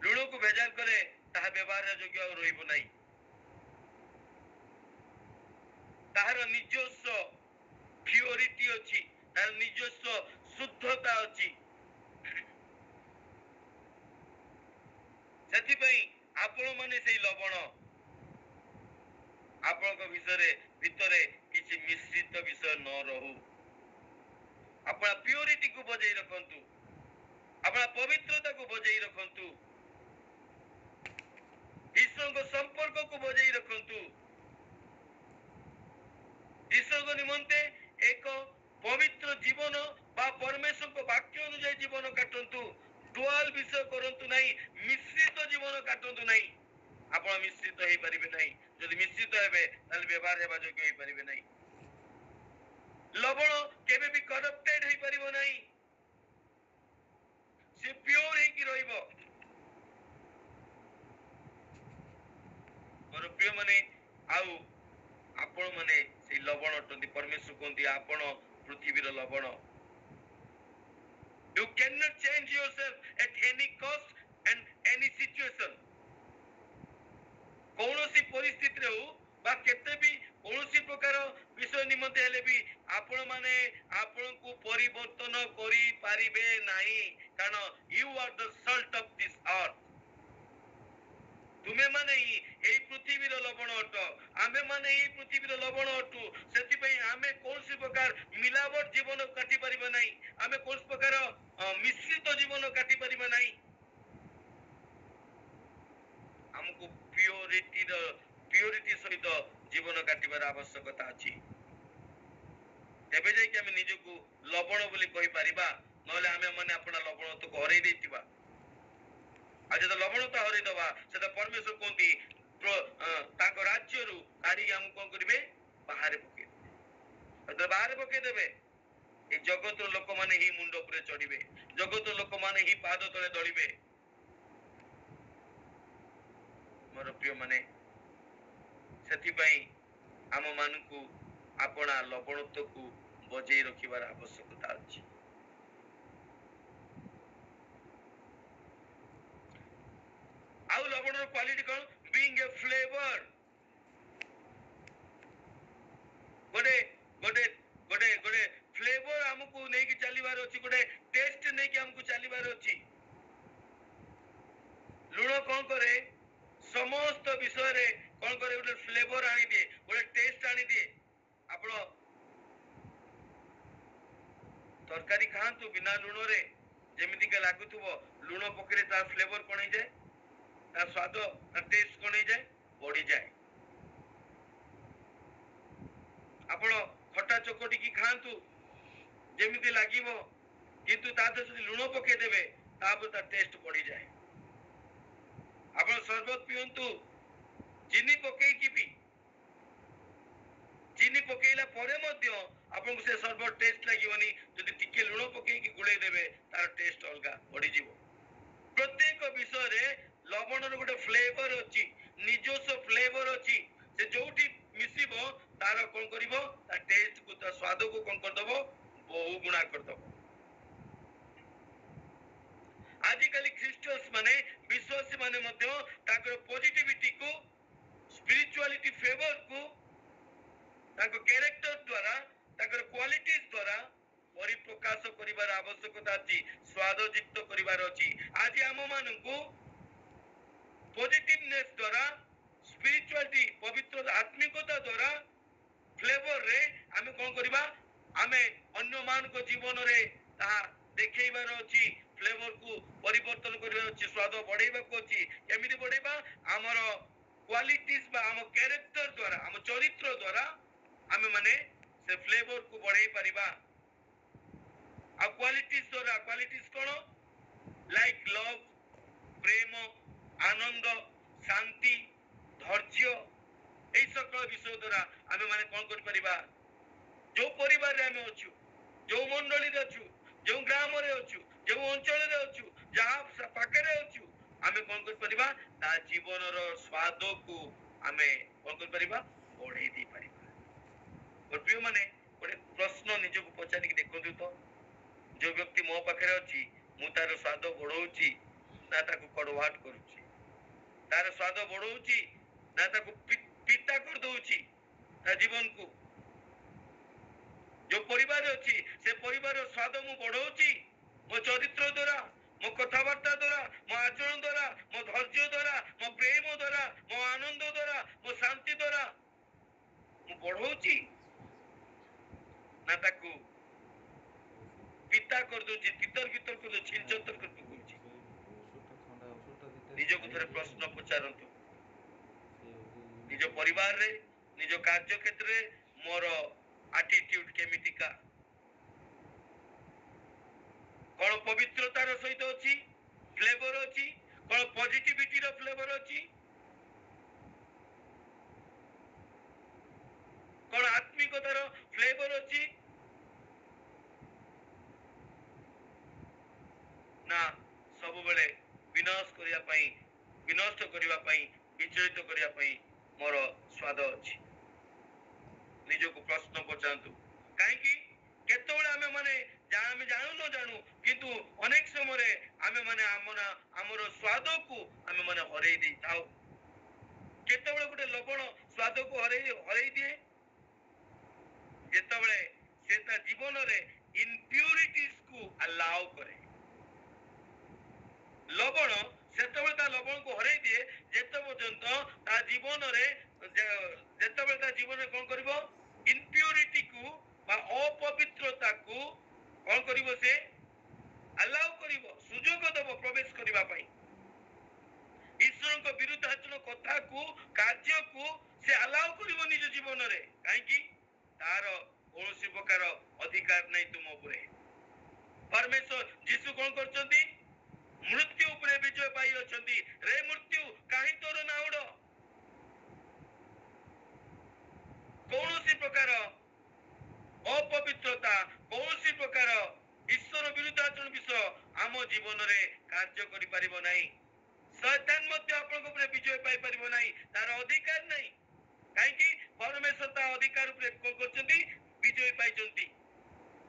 ଲୁଣକୁ ଭେଜାଲ କଲେ ତାହା ବ୍ୟବହାର ଯୋଗ୍ୟ ଆଉ ରହିବ ନାହିଁ ତାହାର ନିଜସ୍ୱ ପ୍ୟୁରିଟି ଅଛି ତାର ନିଜସ୍ୱ ଶୁଦ୍ଧତା ଅଛି ସେଥିପାଇଁ ମାନେ ସେଇ ଲବଣ ଆପଣଙ୍କ ଭିତରେ କିଛି ମିଶ୍ରିତ ବିଷୟ ନ ରହୁ। ଆପଣ ପ୍ୟୁରିଟିକୁ ବଜାଇ ରଖନ୍ତୁ, ଆପଣ ପବିତ୍ରତାକୁ ବଜାଇ ରଖନ୍ତୁ, ଈଶ୍ୱରଙ୍କ ସମ୍ପର୍କକୁ ବଜାଇ ରଖନ୍ତୁ। ଈଶ୍ୱରଙ୍କ ନିମନ୍ତେ ଏକ ପବିତ୍ର ଜୀବନ ବା ପରମେଶ୍ୱରଙ୍କ ବାକ୍ୟ ଅନୁଯାୟୀ ଜୀବନ କାଟନ୍ତୁ। ଡୁଆଲ ବିଷୟ କରନ୍ତୁ ନାହିଁ, ମିଶ୍ରିତ ଜୀବନ କାଟନ୍ତୁ ନାହିଁ। ଆପଣ ମିଶ୍ରିତ ହେଇପାରିବେ ନାହିଁ। ଯଦି ମିଶ୍ରିତ ହେବେ ତାହେଲେ ବ୍ୟବହାର ହେବା ଯୋଗ୍ୟ ହେଇପାରିବେ ନାହିଁ। ଲବଣ କେବେ ବି କରପ୍ଟେଡ ହେଇପାରିବ ନାହିଁ, ସେ ପିଓର ହେଇକି ରହିବ। ମୋର ପ୍ରିୟ ମାନେ, ଆଉ ଆପଣ ମାନେ ସେଇ ଲବଣ ଅଟନ୍ତି। ପରମେଶ୍ୱର କୁହନ୍ତି ଆପଣ ପୃଥିବୀର ଲବଣ। You cannot change yourself at any cost and any situation. କୌଣସି ପରିସ୍ଥିତିରେ ହଉ ବା କେତେ ବି କୌଣସି ପ୍ରକାର ବିଷୟ ନିମନ୍ତେ ହେଲେ ବି ଆପଣ ମାନେ ଆପଣଙ୍କୁ ପରିବର୍ତ୍ତନ କରିପାରିବେ ନାହିଁ, କାରଣ you are the salt of this earth. ତୁମେ ମାନେ ହିଁ ଏଇ ପୃଥିବୀର ଲବଣ ଅଟ, ଆମେ ମାନେ ଏଇ ପୃଥିବୀର ଲବଣ ଅଟୁ। ସେଥିପାଇଁ ଆମେ କୌଣସି ପ୍ରକାର ମିଲାବଟ ଜୀବନ କାଟି ପାରିବା ନାହିଁ, ଆମେ କୌଣସି ପ୍ରକାର ମିଶ୍ରିତ ଜୀବନ କାଟି ପାରିବା ନାହିଁ। ଆମକୁ ପ୍ୟୁରିଟି ସହିତ ଜୀବନ କାଟିବାର ଆବଶ୍ୟକତା ଅଛି। ତେବେ ଯାଇକି ଆମେ ନିଜକୁ ଲବଣ ବୋଲି କହିପାରିବା, ନହେଲେ ଆମେ ମାନେ ଆପଣ ଲବଣତ୍ୱକୁ ହରେଇ ଦେଇଥିବା। ଆଉ ଯେତେ ଲବଣତା ହରେଇଦବା, ସେଟା ପରମେଶ୍ୱର କୁହନ୍ତି ତାଙ୍କ ରାଜ୍ୟରୁ କାଢିକି ଆମକୁ କଣ କରିବେ? ବାହାରେ ପକେଇଦେବେ। ଯେତେବେଳେ ବାହାରେ ପକେଇଦେବେ, এই ଜଗତର ଲୋକମାନେ ହିଁ ମୁଣ୍ଡ ଉପରେ ଚଢିବେ, ଜଗତର ଲୋକମାନେ ହିଁ ପାଦ ତଳେ ଦଳିବେ। ମୋର ପ୍ରିୟ ମାନେ, ସେଥିପାଇଁ ଆମ ମାନଙ୍କୁ ଆପଣା ଲବଣତ୍ୱକୁ ବଜେଇ ରଖିବାର ଆବଶ୍ୟକତା ଅଛି। ଆଉ ଲବଣର କ୍ୱାଲିଟି କଣ? ବିଙ୍ଗ ଏ ଫ୍ଲେଭର। ଗୋଟେ ଫ୍ଲେଭର ଆମକୁ ନେଇକି ଚାଲିବାର ଅଛି, ଗୋଟେ ଟେଷ୍ଟ ନେଇକି ଆମକୁ ଚାଲିବାର ଅଛି। ଲୁଣ କଣ କରେ? ସମସ୍ତ ବିଷୟରେ କଣ କରେ? ଗୋଟେ ଫ୍ଲେଭର ଆଣିଦିଏ, ଗୋଟେ ଟେଷ୍ଟ ଆଣିଦିଏ। ଆପଣ ତରକାରୀ ଖାଆନ୍ତୁ ବିନା ଲୁଣରେ, ଯେମିତିକା ଲାଗୁଥିବ, ଲୁଣ ପକେଇଲେ ତାର ଫ୍ଲେଭର କଣ ହେଇଯାଏ? ତାର ସ୍ୱାଦ, ତାର ଟେଷ୍ଟ କଣ ହେଇଯାଏ? ବଢିଯାଏ। ଆପଣ ଖଟା ଚକଟିକି ଖାଆନ୍ତୁ, ଯେମିତି ଲାଗିବ, କିନ୍ତୁ ତା ଦେହରେ ଯଦି ଲୁଣ ପକେଇଦେବେ ତାପରେ ତାର ଟେଷ୍ଟ ବଢିଯାଏ। ଆପଣ ସରବତ ପିଅନ୍ତୁ ଚିନି ପକେଇକି ବି, ଚିନି ପକେଇଲା ପରେ ମଧ୍ୟ ଆପଣଙ୍କୁ ସେ ସରବତ ଟେଷ୍ଟ ଲାଗିବନି। ଯଦି ଟିକେ ଲୁଣ ପକେଇକି ଗୋଳେଇ ଦେବେ ତାର ଟେଷ୍ଟ ଅଲଗା ବଢିଯିବ। ପ୍ରତ୍ୟେକ ବିଷୟରେ ଲବଣର ଗୋଟେ ଫ୍ଲେଭର ଅଛି, ନିଜସ୍ୱ ଫ୍ଲେଭର ଅଛି। ସେ ଯୋଉଠି ମିଶିବ ତାର କଣ କରିବ? ତା ଟେଷ୍ଟକୁ, ତା ସ୍ୱାଦକୁ କଣ କରିଦବ? ବହୁ ଗୁଣା କରିଦବ। ଆଜିକାଲି ଖ୍ରୀଷ୍ଟିଆନ୍ସ ମାନେ, ବିଶ୍ୱାସୀ ମାନେ ମଧ୍ୟ ତାଙ୍କର ପଜିଟିଭିଟିକୁ, ସ୍ପିରିଚୁଆଲିଟି ଫେଭରକୁ ତାଙ୍କ କ୍ୟାରେକ୍ଟର ଦ୍ୱାରା, ତାଙ୍କର କ୍ୱାଲିଟିଜ ଦ୍ୱାରା ପରିପ୍ରକାଶ କରିବାର ଆବଶ୍ୟକତା ଅଛି, ସ୍ୱାଦଯୁକ୍ତ କରିବାର ଅଛି। ଆଜି ଆମ ମାନଙ୍କୁ ପଜିଟିଭନେସ ଦ୍ୱାରା, ସ୍ପିରିଚୁଆଲିଟି, ପବିତ୍ର ଆତ୍ମିକତା ଦ୍ୱାରା ଫ୍ଲେଭରରେ ଆମେ କଣ କରିବା? ଆମେ ଅନ୍ୟମାନଙ୍କ ଜୀବନରେ ତାହା ଦେଖେଇବାର ଅଛି, ଫ୍ଲେଭରକୁ ପରିବର୍ତ୍ତନ କରିବାର ଅଛି, ସ୍ୱାଦ ବଢେଇବାକୁ ଅଛି। କେମିତି ବଢେଇବା? ଆମର କ୍ୱାଲିଟିଜ ବା ଆମ କ୍ୟାରେକ୍ଟର ଦ୍ୱାରା, ଆମ ଚରିତ୍ର ଦ୍ୱାରା ଆମେ ମାନେ ସେ ଫ୍ଲେଭରକୁ ବଢେଇ ପାରିବା। ଆଉ କ୍ୱାଲିଟିଜ ଦ୍ୱାରା, କ୍ୱାଲିଟିଜ କଣ? ଲାଇକ ଲଭ, ପ୍ରେମ, ଆନନ୍ଦ, ଶାନ୍ତି, ଧୈର୍ଯ୍ୟ, এই সকল বিষয় দ্ୱାରା ଆମେ ମାନେ କଣ କରିପାରିବା? ଯୋଉ ପରିବାରରେ ଆମେ ଅଛୁ, ଯୋଉ ମଣ୍ଡଳୀରେ ଅଛୁ, ଯୋଉ ଗ୍ରାମରେ ଅଛୁ, ଯୋଉ ଅଞ୍ଚଳରେ ଅଛୁ, ଯାହା ପାଖରେ ଅଛୁ, ଆମେ କଣ କରିପାରିବା? ତା ଜୀବନର ସ୍ୱାଦକୁ ଆମେ କଣ କରିପାରିବା? ବଢେଇ ଦେଇପାରିବା। ପ୍ରିୟ ମାନେ, ଗୋଟେ ପ୍ରଶ୍ନ ନିଜକୁ ପଚାରିକି ଦେଖନ୍ତୁ ତ, ଯୋଉ ବ୍ୟକ୍ତି ମୋ ପାଖରେ ଅଛି, ମୁଁ ତାର ସ୍ୱାଦ ବଢଉଛି ନା ତାକୁ କଡ଼ୱାଟ କରୁଛି? ତାର ସ୍ୱାଦ ବଢଉଛି ନା ତାକୁ ପିତା କରିଦଉଛି ତା ଜୀବନକୁ? ଯୋଉ ପରିବାର ଅଛି, ସେ ପରିବାରର ସ୍ୱାଦ ମୁଁ ବଢଉଛି ମୋ ଚରିତ୍ର ଦ୍ୱାରା, ମୋ କଥାବାର୍ତ୍ତା ଦ୍ୱାରା, ମୋ ଆଚରଣ ଦ୍ୱାରା, ମୋ ଧୈର୍ଯ୍ୟ ଦ୍ୱାରା, ମୋ ପ୍ରେମ ଦ୍ୱାରା, ମୋ ଆନନ୍ଦ ଦ୍ୱାରା, ମୋ ଶାନ୍ତି ଦ୍ୱାରା ମୁଁ ବଢଉଛି ନା ତାକୁ ପିତା କରିଦଉଛି, ତିତର ବିତର କରିଦଉଛି, ଛିଞ୍ଚତର କରି ପକଉଛି? ନିଜକୁ ଥରେ ପ୍ରଶ୍ନ ପଚାରନ୍ତୁ। ନିଜ ପରିବାରରେ, ନିଜ କାର୍ଯ୍ୟ କ୍ଷେତ୍ରରେ ମୋର ଆଟିଟ୍ୟୁଡ କେମିତିକା? କଣ ପବିତ୍ରତାର ସହିତ ଅଛି, ଫ୍ଲେଭର ଅଛି? କଣ ପଜିଟିଭିଟିର ଫ୍ଲେଭର ଅଛି? କଣ ଆତ୍ମିକତାର ଫ୍ଲେଭର ଅଛି? ନା ସବୁବେଳେ ବିନାଶ କରିବା ପାଇଁ, ବିନଷ୍ଟ କରିବା ପାଇଁ, ବିଚଳିତ କରିବା ପାଇଁ ମୋର ସ୍ୱାଦ ଅଛି? ନିଜକୁ ପ୍ରଶ୍ନ ପଚାରନ୍ତୁ। କାହିଁକି କେତେବେଳେ ଆମେ ମାନେ ଆମେ ଜାଣୁ ନ ଜାଣୁ, କିନ୍ତୁ ଅନେକ ସମୟରେ ଆମେ ମାନେ ଆମର ସ୍ୱାଦକୁ ଆମେ ମାନେ ହରେଇ ଦେଇଥାଉ। କେତେବେଳେ ଗୋଟେ ଲବଣ ସ୍ୱାଦକୁ ହରେଇ ଦିଏ ଯେତେବେଳେ ସେ ତା ଜୀବନରେ ଇମ୍ପ୍ୟୁରିଟିଜକୁ ଆଲାଉ କରେ। ଲବଣ ସେତେବେଳେ ତା ଲବଣକୁ ହରେଇ ଦିଏ ଯେତେ ପର୍ଯ୍ୟନ୍ତ ତା ଜୀବନରେ, ଯେତେବେଳେ ତା ଜୀବନରେ କଣ କରିବ, ଇମ୍ପ୍ୟୁରିଟିକୁ ବା ଅପବିତ୍ରତାକୁ କଣ କରିବ, ସେ ଆଲାଉ କରିବ, ସୁଯୋଗ ଦେବ ପ୍ରବେଶ କରିବା ପାଇଁ। ଈଶ୍ୱରଙ୍କ ବିରୁଦ୍ଧାଚରଣ କଥାକୁ, କାର୍ଯ୍ୟକୁ ସେ ଆଲାଉ କରିବ ନିଜ ଜୀବନରେ। କାହିଁକି? ତାର କୌଣସି ପ୍ରକାର ଅଧିକାର ନାହିଁ ତୁମ ଉପରେ। ପରମେଶ୍ୱର ଯୀଶୁ କଣ କରୁଛନ୍ତି? ମୃତ୍ୟୁ ଉପରେ ବିଜୟ ପାଇ ଅଛନ୍ତି। ରେ ମୃତ୍ୟୁ, କାହିଁ ତୋର ନାଉଡ? କୌଣସି ପ୍ରକାର ଅପବିତ୍ରତା, କୌଣସି ପ୍ରକାର ଈଶ୍ୱର ବିରୁଦ୍ଧାଚରଣ ବିଷୟ ଆମ ଜୀବନରେ କାର୍ଯ୍ୟ କରିପାରିବ ନାହିଁ। ଶୈତାନ ମଧ୍ୟ ଆପଣଙ୍କ ଉପରେ ବିଜୟ ପାଇପାରିବ ନାହିଁ, ତାର ଅଧିକାର ନାହିଁ। କାହିଁକି? ପରମେଶ୍ୱର ତା ଅଧିକାର ଉପରେ କଣ କରୁଛନ୍ତି? ବିଜୟ ପାଇଛନ୍ତି,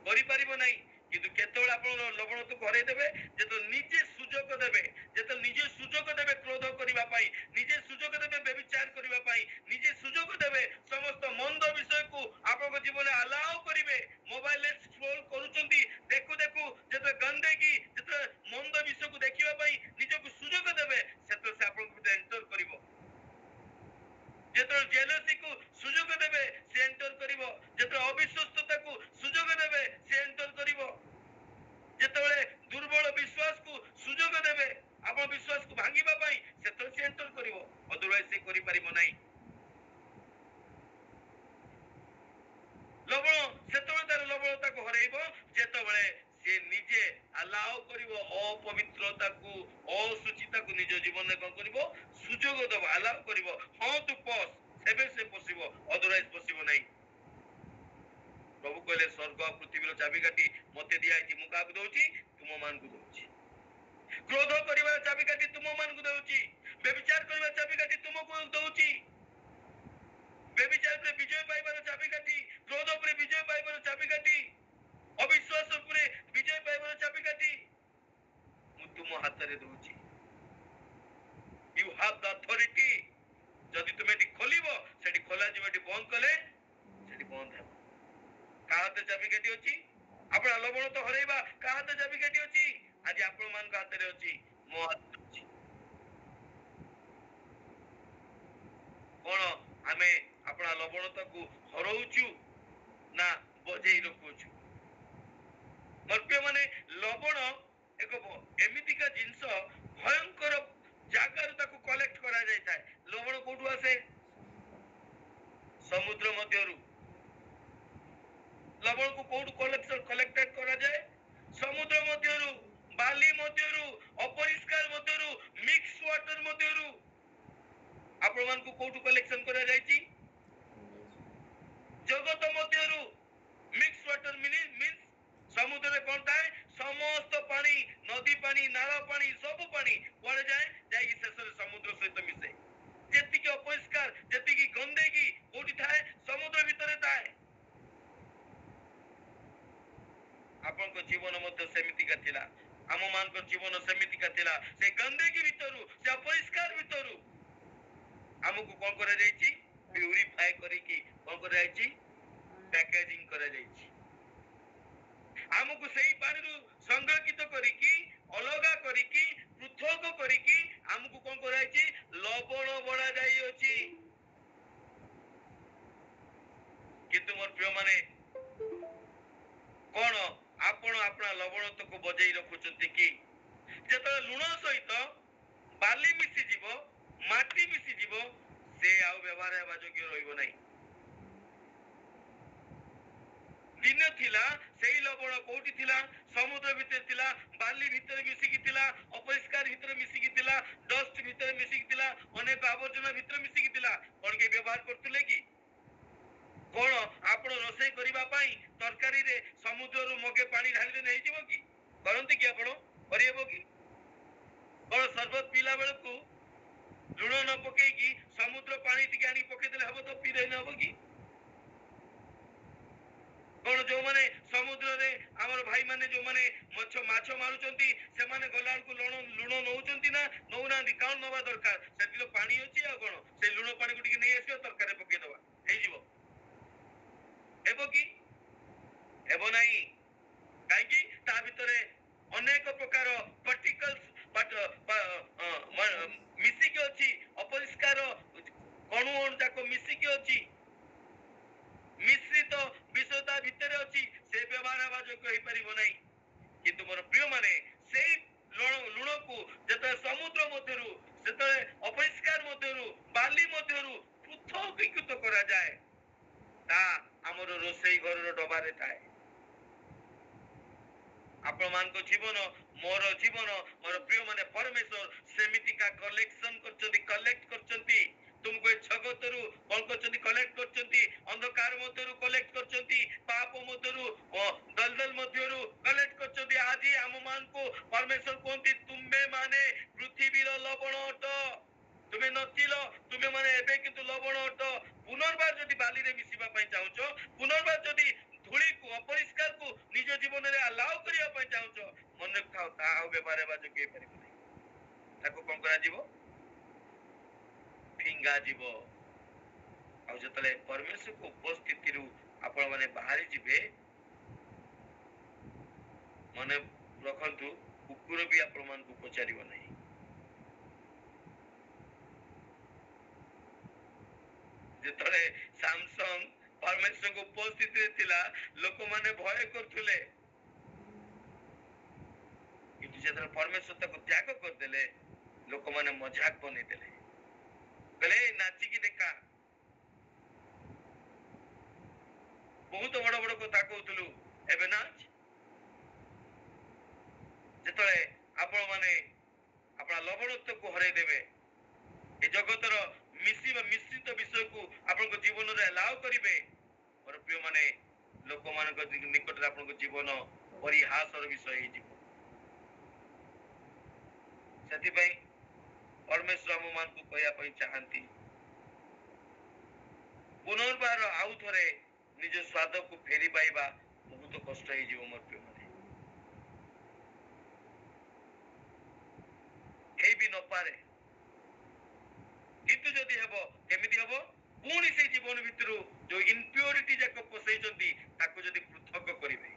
କରିପାରିବ ନାହିଁ। କିନ୍ତୁ କେତେବେଳେ ଆପଣ ଲବଣକୁ ହରେଇ ଦେବେ? ଯେତେବେଳେ ନିଜେ ସୁଯୋଗ ଦେବେ, ଯେତେବେଳେ ନିଜେ ସୁଯୋଗ ଦେବେ କ୍ରୋଧ କରିବା ପାଇଁ, ନିଜେ ସୁଯୋଗ ଦେବେ ବ୍ୟଭିଚାର କରିବା ପାଇଁ, ନିଜେ ସୁଯୋଗ ଦେବେ ସମସ୍ତ ମନ୍ଦ ବିଷୟକୁ ଆପଣଙ୍କ ଜୀବନରେ ଆଲାଉ କରିବେ। ମୋବାଇଲରେ ସ୍କ୍ରୋଲ କରୁଛନ୍ତି, ଦେଖୁ ଦେଖୁ ଯେତେବେଳେ ଗନ୍ଦେଗୀ, ଯେତେବେଳେ ମନ୍ଦ ବିଷୟକୁ ଦେଖିବା ପାଇଁ ନିଜକୁ ସୁଯୋଗ ଦେବେ, ସେତେବେଳେ ସେ ଆପଣଙ୍କ ଭିତରେ ଏଣ୍ଟର କରିବ। ଯେତେବେଳେ ଜେଲସିକୁ ସୁଯୋଗ ଦେବେ, ସେ ଏଣ୍ଟର କରିବ। ଯେତେବେଳେ ଅବିଶ୍ୱସ୍ତତାକୁ ସୁଯୋଗ ଦେବେ, ସେ ଏଣ୍ଟର କରିବ। ଯେତେବେଳେ ଦୁର୍ବଳ ବିଶ୍ୱାସକୁ ସୁଯୋଗ ଦେବେ ଆପଣ ବିଶ୍ୱାସକୁ ଭାଙ୍ଗିବା ପାଇଁ, ସେତେବେଳେ ସେ ଏଣ୍ଟର କରିବ। ଅଦରୱାଇଜ ସେ କରିପାରିବ ନାହିଁ। ଲବଣ ସେତେବେଳେ ତାର ଲବଣତାକୁ ହରେଇବ ଯେତେବେଳେ ସେ ନିଜେ ଆଲାଉ କରିବ ଅପବିତ୍ରତାକୁ, ଅସୁଚିତାକୁ ନିଜ ଜୀବନରେ କଣ କରିବ? ସୁଯୋଗ ଦେବ, ଆଲାଉ କରିବ। ହଁ ତୁ ପଶ, ସେବେ ସେ ପଶିବ, ଅଦରୱାଇଜ ପଶିବ ନାହିଁ। ପ୍ରଭୁ କହିଲେ ସ୍ୱର୍ଗ ପୃଥିବୀର ଚାବିକାଠି ମତେ ଦିଆଯାଇଛି, ମୁଁ କାହାକୁ ଦଉଛି? ତୁମ ମାନଙ୍କୁ ଦଉଛି। କ୍ରୋଧ କରିବାର ଚାବିକାଠି ତୁମ ମାନଙ୍କୁ ଦଉଛି। ବ୍ୟଭିଚାର କରିବାର ଚାବିକାଠି ତୁମକୁ ଦଉଛି। ବ୍ୟଭିଚାର ଉପରେ ବିଜୟ ପାଇବାର ଚାବିକାଠି, କ୍ରୋଧ ଉପରେ ବିଜୟ ପାଇବାର ଚାବିକାଠି, ଅବିଶ୍ୱାସ ଉପରେ ବିଜୟ ପାଇବାର ଚାବିକାଠି ମୁଁ ତୁମ ହାତରେ ଦଉଛି। You have the authority. ଯଦି ତୁମେ ଏଠି ଖୋଲିବ, ସେଠି ଖୋଲାଯିବ, ଏଠି ବନ୍ଦ କଲେ ସେଠି ବନ୍ଦ ହେବ। କାହା ହାତରେ ଚାବିକାଠି ଅଛି? ଆପଣ ଲବଣ ତ ହରେଇବା, କାହା ହାତରେ ଚାବିକାଠି ଅଛି? ଆଜି ଆପଣ ମାନଙ୍କ ହାତରେ ଅଛି, ମୋ ହାତରେ ଅଛି। କଣ ଆମେ ଆପଣ ଲବଣତାକୁ ହରଉଛୁ ନା ବଜେଇ ରଖୁଛୁ? ମର୍ପ୍ୟ ମାନେ ଲବଣ ଏକ ଏମିତିକା ଜିନିଷ, ଭୟଙ୍କର ଜାଗାରୁ ତାକୁ କଲେକ୍ଟ କରାଯାଇଥାଏ। ଲବଣ କୋଉଠୁ ଆସେ? ସମୁଦ୍ର ମଧ୍ୟରୁ। ଲବଣକୁ କୋଉଠୁ କଲେକ୍ଟେଡ କରାଯାଏ? ସମୁଦ୍ର ମଧ୍ୟରୁ, ବାଲି ମଧ୍ୟରୁ, ଅପରିଷ୍କାର ମଧ୍ୟରୁ, ମିକ୍ସ ୱାଟର ମଧ୍ୟରୁ। ଆପଣମାନଙ୍କୁ କୋଉଠୁ କଲେକ୍ସନ କରାଯାଇଛି? ଜଗତ ମଧ୍ୟରୁ। ମିକ୍ସ ୱାଟର ମିନ୍ସ ସମୁଦ୍ରରେ କଣ ଥାଏ? ସମସ୍ତ ପାଣି, ନଦୀ ପାଣି, ନାଳ ପାଣି, ସବୁ ପାଣି କୁଆଡେ ଯାଏ? ଯାଇକି ଶେଷରେ ସମୁଦ୍ର ସହିତ ମିଶେ। ଯେତିକି ଅପରିଷ୍କାର, ଯେତିକି ଗନ୍ଦେଗୀ କୋଉଠି ଥାଏ? ସମୁଦ୍ର ଭିତରେ ଥାଏ। ଆପଣଙ୍କ ଜୀବନ ମଧ୍ୟ ସେମିତିକା ଥିଲା, ଆମ ମାନଙ୍କ ଜୀବନ ସେମିତିକା ଥିଲା। ସେ ଗନ୍ଦେଗୀ ଭିତରୁ, ସେ ଅପରିଷ୍କାର ଭିତରୁ ଆମକୁ କଣ କରାଯାଇଛି? ପ୍ୟୁରିଫାଏ କରିକି କଣ କରାଯାଇଛି? ପ୍ୟାକେଜିଂ କରାଯାଇଛି। ଆମକୁ ସେଇ ପାଣିରୁ ସଂରକ୍ଷିତ କରିକି ଅଲଗା କରି ଲବଣତ୍ୱକୁ ବଜେଇ ରଖୁଛନ୍ତି କି? ଯେତେବେଳେ ଲୁଣ ସହିତ ବାଲି ମିଶିଯିବ, ମାଟି ମିଶିଯିବ, ସେ ଆଉ ବ୍ୟବହାର ହେବା ଯୋଗ୍ୟ ରହିବ ନାହିଁ। ଦିନ ଥିଲା ସେଇ ଲବଣ କୋଉଠି ଥିଲା? ସମୁଦ୍ର ଭିତରେ ଥିଲା, ବାଲି ଭିତରେ ମିଶିକି ଥିଲା, ଅପରିଷ୍କାର ଭିତରେ ମିଶିକି ଥିଲା, ଡଷ୍ଟ ଭିତରେ ମିଶିକି ଥିଲା, ଅନେକ ଆବର୍ଜନା ଭିତରେ ମିଶିକି ଥିଲା। କଣ କେହି ବ୍ୟବହାର କରୁଥିଲେ କି? କଣ ଆପଣ ରୋଷେଇ କରିବା ପାଇଁ ତରକାରୀରେ ସମୁଦ୍ରରୁ ମଗେ ପାଣି ଢାଳିଲେ ହେଇଯିବ କି? କରନ୍ତି କି ଆପଣ? କରିହେବ କି? କଣ ସରବତ ପିଇଲା ବେଳକୁ ଲୁଣ ନ ପକେଇକି ସମୁଦ୍ର ପାଣି ଟିକେ ଆଣି ପକେଇଦେଲେ ହବ ତ? ପିଇଦେଲେ ହବ କି? କଣ ଯୋଉମାନେ ସମୁଦ୍ରରେ ଆମର ଭାଇମାନେ ଯୋଉମାନେ ମାଛ ମାରୁଛନ୍ତି ସେମାନେ ଗଲାବେଳକୁ ଲୁଣ ନଉଛନ୍ତି ନା ନଉନାହାନ୍ତି? କଣ ନବା ଦରକାର? ସେଠି ପାଣି ଅଛି, ଆଉ କଣ ସେ ଲୁଣ ପାଣିକୁ ଟିକେ ନେଇ ଆସିବ, ତରକାରୀରେ ପକେଇଦବା, ହେଇଯିବ? ହେବ କି? ହେବ ନାହିଁ। କାହିଁକି? ତା ଭିତରେ ଅନେକ ପ୍ରକାର ପାର୍ଟିକଲ୍ସ ମିଶିକି ଅଛି, ଅପରିଷ୍କାର କଣୁ ଯାକ ମିଶିକି ଅଛି, ମିଶ୍ରିତ ବିଷ ତା ଭିତରେ ଅଛି, ସେ ବ୍ୟବହାର ହେବା ଯୋଗ୍ୟ ହେଇପାରିବ ନାହିଁ। କିନ୍ତୁ ମୋର ପ୍ରିୟ ମାନେ, ସେଇ ଲୁଣକୁ ଯେତେବେଳେ ସମୁଦ୍ର ମଧ୍ୟରୁ, ସେତେବେଳେ ଅପରିଷ୍କାର ମଧ୍ୟରୁ, ବାଲି ମଧ୍ୟରୁ ପୃଥକୀକୃତ କରାଯାଏ, ତା ଆମର ରୋଷେଇ ଘରର ଡବାରେ ଥାଏ। ଆପଣମାନଙ୍କ ଜୀବନ, ମୋର ଜୀବନ, ମୋର ପ୍ରିୟ ମାନେ, ପରମେଶ୍ୱର ସେମିତିକା କଲେକ୍ଟ କରୁଛନ୍ତି। ତୁମକୁ ଏ ଜଗତରୁ କଣ କରୁଛନ୍ତି? କଲେକ୍ଟ କରୁଛନ୍ତି। ଅନ୍ଧକାର ମଧ୍ୟରୁ କଲେକ୍ଟ କରୁଛନ୍ତି, ପାପ ମଧ୍ୟରୁ, ଦଲଦଲ ମଧ୍ୟରୁ କଲେକ୍ଟ କରୁଛନ୍ତି। ଆଜି ଆମ ମାନଙ୍କୁ ପରମେଶ୍ୱର କୁହନ୍ତି, ତୁମେ ମାନେ ପୃଥିବୀର ଲବଣ ଅଟ। ତୁମେ ନଥିଲ, ତୁମେ ମାନେ ଏବେ କିନ୍ତୁ ଲବଣ ଅଟ। ପୁନର୍ବାର ଯଦି ବାଲିରେ ମିଶିବା ପାଇଁ ଚାହୁଁଛ, ପୁନର୍ବାର ଯଦି ଧୂଳିକୁ, ଅପରିଷ୍କାରକୁ ନିଜ ଜୀବନରେ ଆଲାଉ କରିବା ପାଇଁ ଚାହୁଁଛ, ମନେ ରଖାଅ, ତାହା ଆଉ ବ୍ୟବହାର ହେବା ଯୋଗ୍ୟ ହେଇପାରିବ ନାହିଁ। ତାକୁ କଣ କରାଯିବ? ଫିଙ୍ଗା ଯିବ। ଆଉ ଯେତେବେଳେ ପରମେଶ୍ୱରଙ୍କ ଉପସ୍ଥିତିରୁ ଆପଣ ମାନେ ବାହାରି ଯିବେ, ମନେ ରଖନ୍ତୁ, କୁକୁର ବି ଆପଣ ମାନଙ୍କୁ ପଚାରିବ ନାହିଁ। ଯେତେବେଳେ ସାମସଙ୍ଗ ପରମେଶ୍ୱରଙ୍କ ଉପସ୍ଥିତିରେ ଥିଲା, ଲୋକମାନେ ଭୟ କରୁଥିଲେ, କିନ୍ତୁ ଯେତେବେଳେ ପରମେଶ୍ୱର ତାକୁ ତ୍ୟାଗ କରିଦେଲେ, ଲୋକମାନେ ମଜାକ ବନେଇଦେଲେ, କହିଲେ ନାଚିକି ଦେଖା। ବହୁତ ବଡ ବଡ କଥା କହୁଥିଲୁ, ଏବେ ନାଚ। ଯେତେବେଳେ ଆପଣ ମାନେ ଆପଣ ଲବଣତ୍ୱକୁ ହରେଇ ଦେବେ, ଏ ଜଗତର ମିଶ୍ରିତ ବିଷୟକୁ ଆପଣଙ୍କ ଜୀବନରେ ଆଲାଉ କରିବେ, ମୋର ପ୍ରିୟ ମାନେ, ଲୋକମାନଙ୍କ ନିକଟରେ ଆପଣଙ୍କ ଜୀବନ ପରିହାସର ବିଷୟ ହେଇଯିବ। ସେଥିପାଇଁ ପରମେଶ୍ୱର ଆମ ମାନଙ୍କୁ କହିବା ପାଇଁ ଚାହାନ୍ତି, ପୁନର୍ବାର ଆଉ ଥରେ ନିଜ ସ୍ୱାଦକୁ ଫେରି ପାଇବା ବହୁତ କଷ୍ଟ ହେଇଯିବ ମୋର ପ୍ରିୟ ମାନେ। ହେଇ ବି ନପାରେ, କିନ୍ତୁ ଯଦି ହେବ, କେମିତି ହେବ? ପୁଣି ସେଇ ଜୀବନ ଭିତରୁ ଯୋଉ ଇମ୍ପ୍ୟୁରିଟି ଯାକ ପଶେଇଛନ୍ତି, ତାକୁ ଯଦି ପୃଥକ କରିବେ,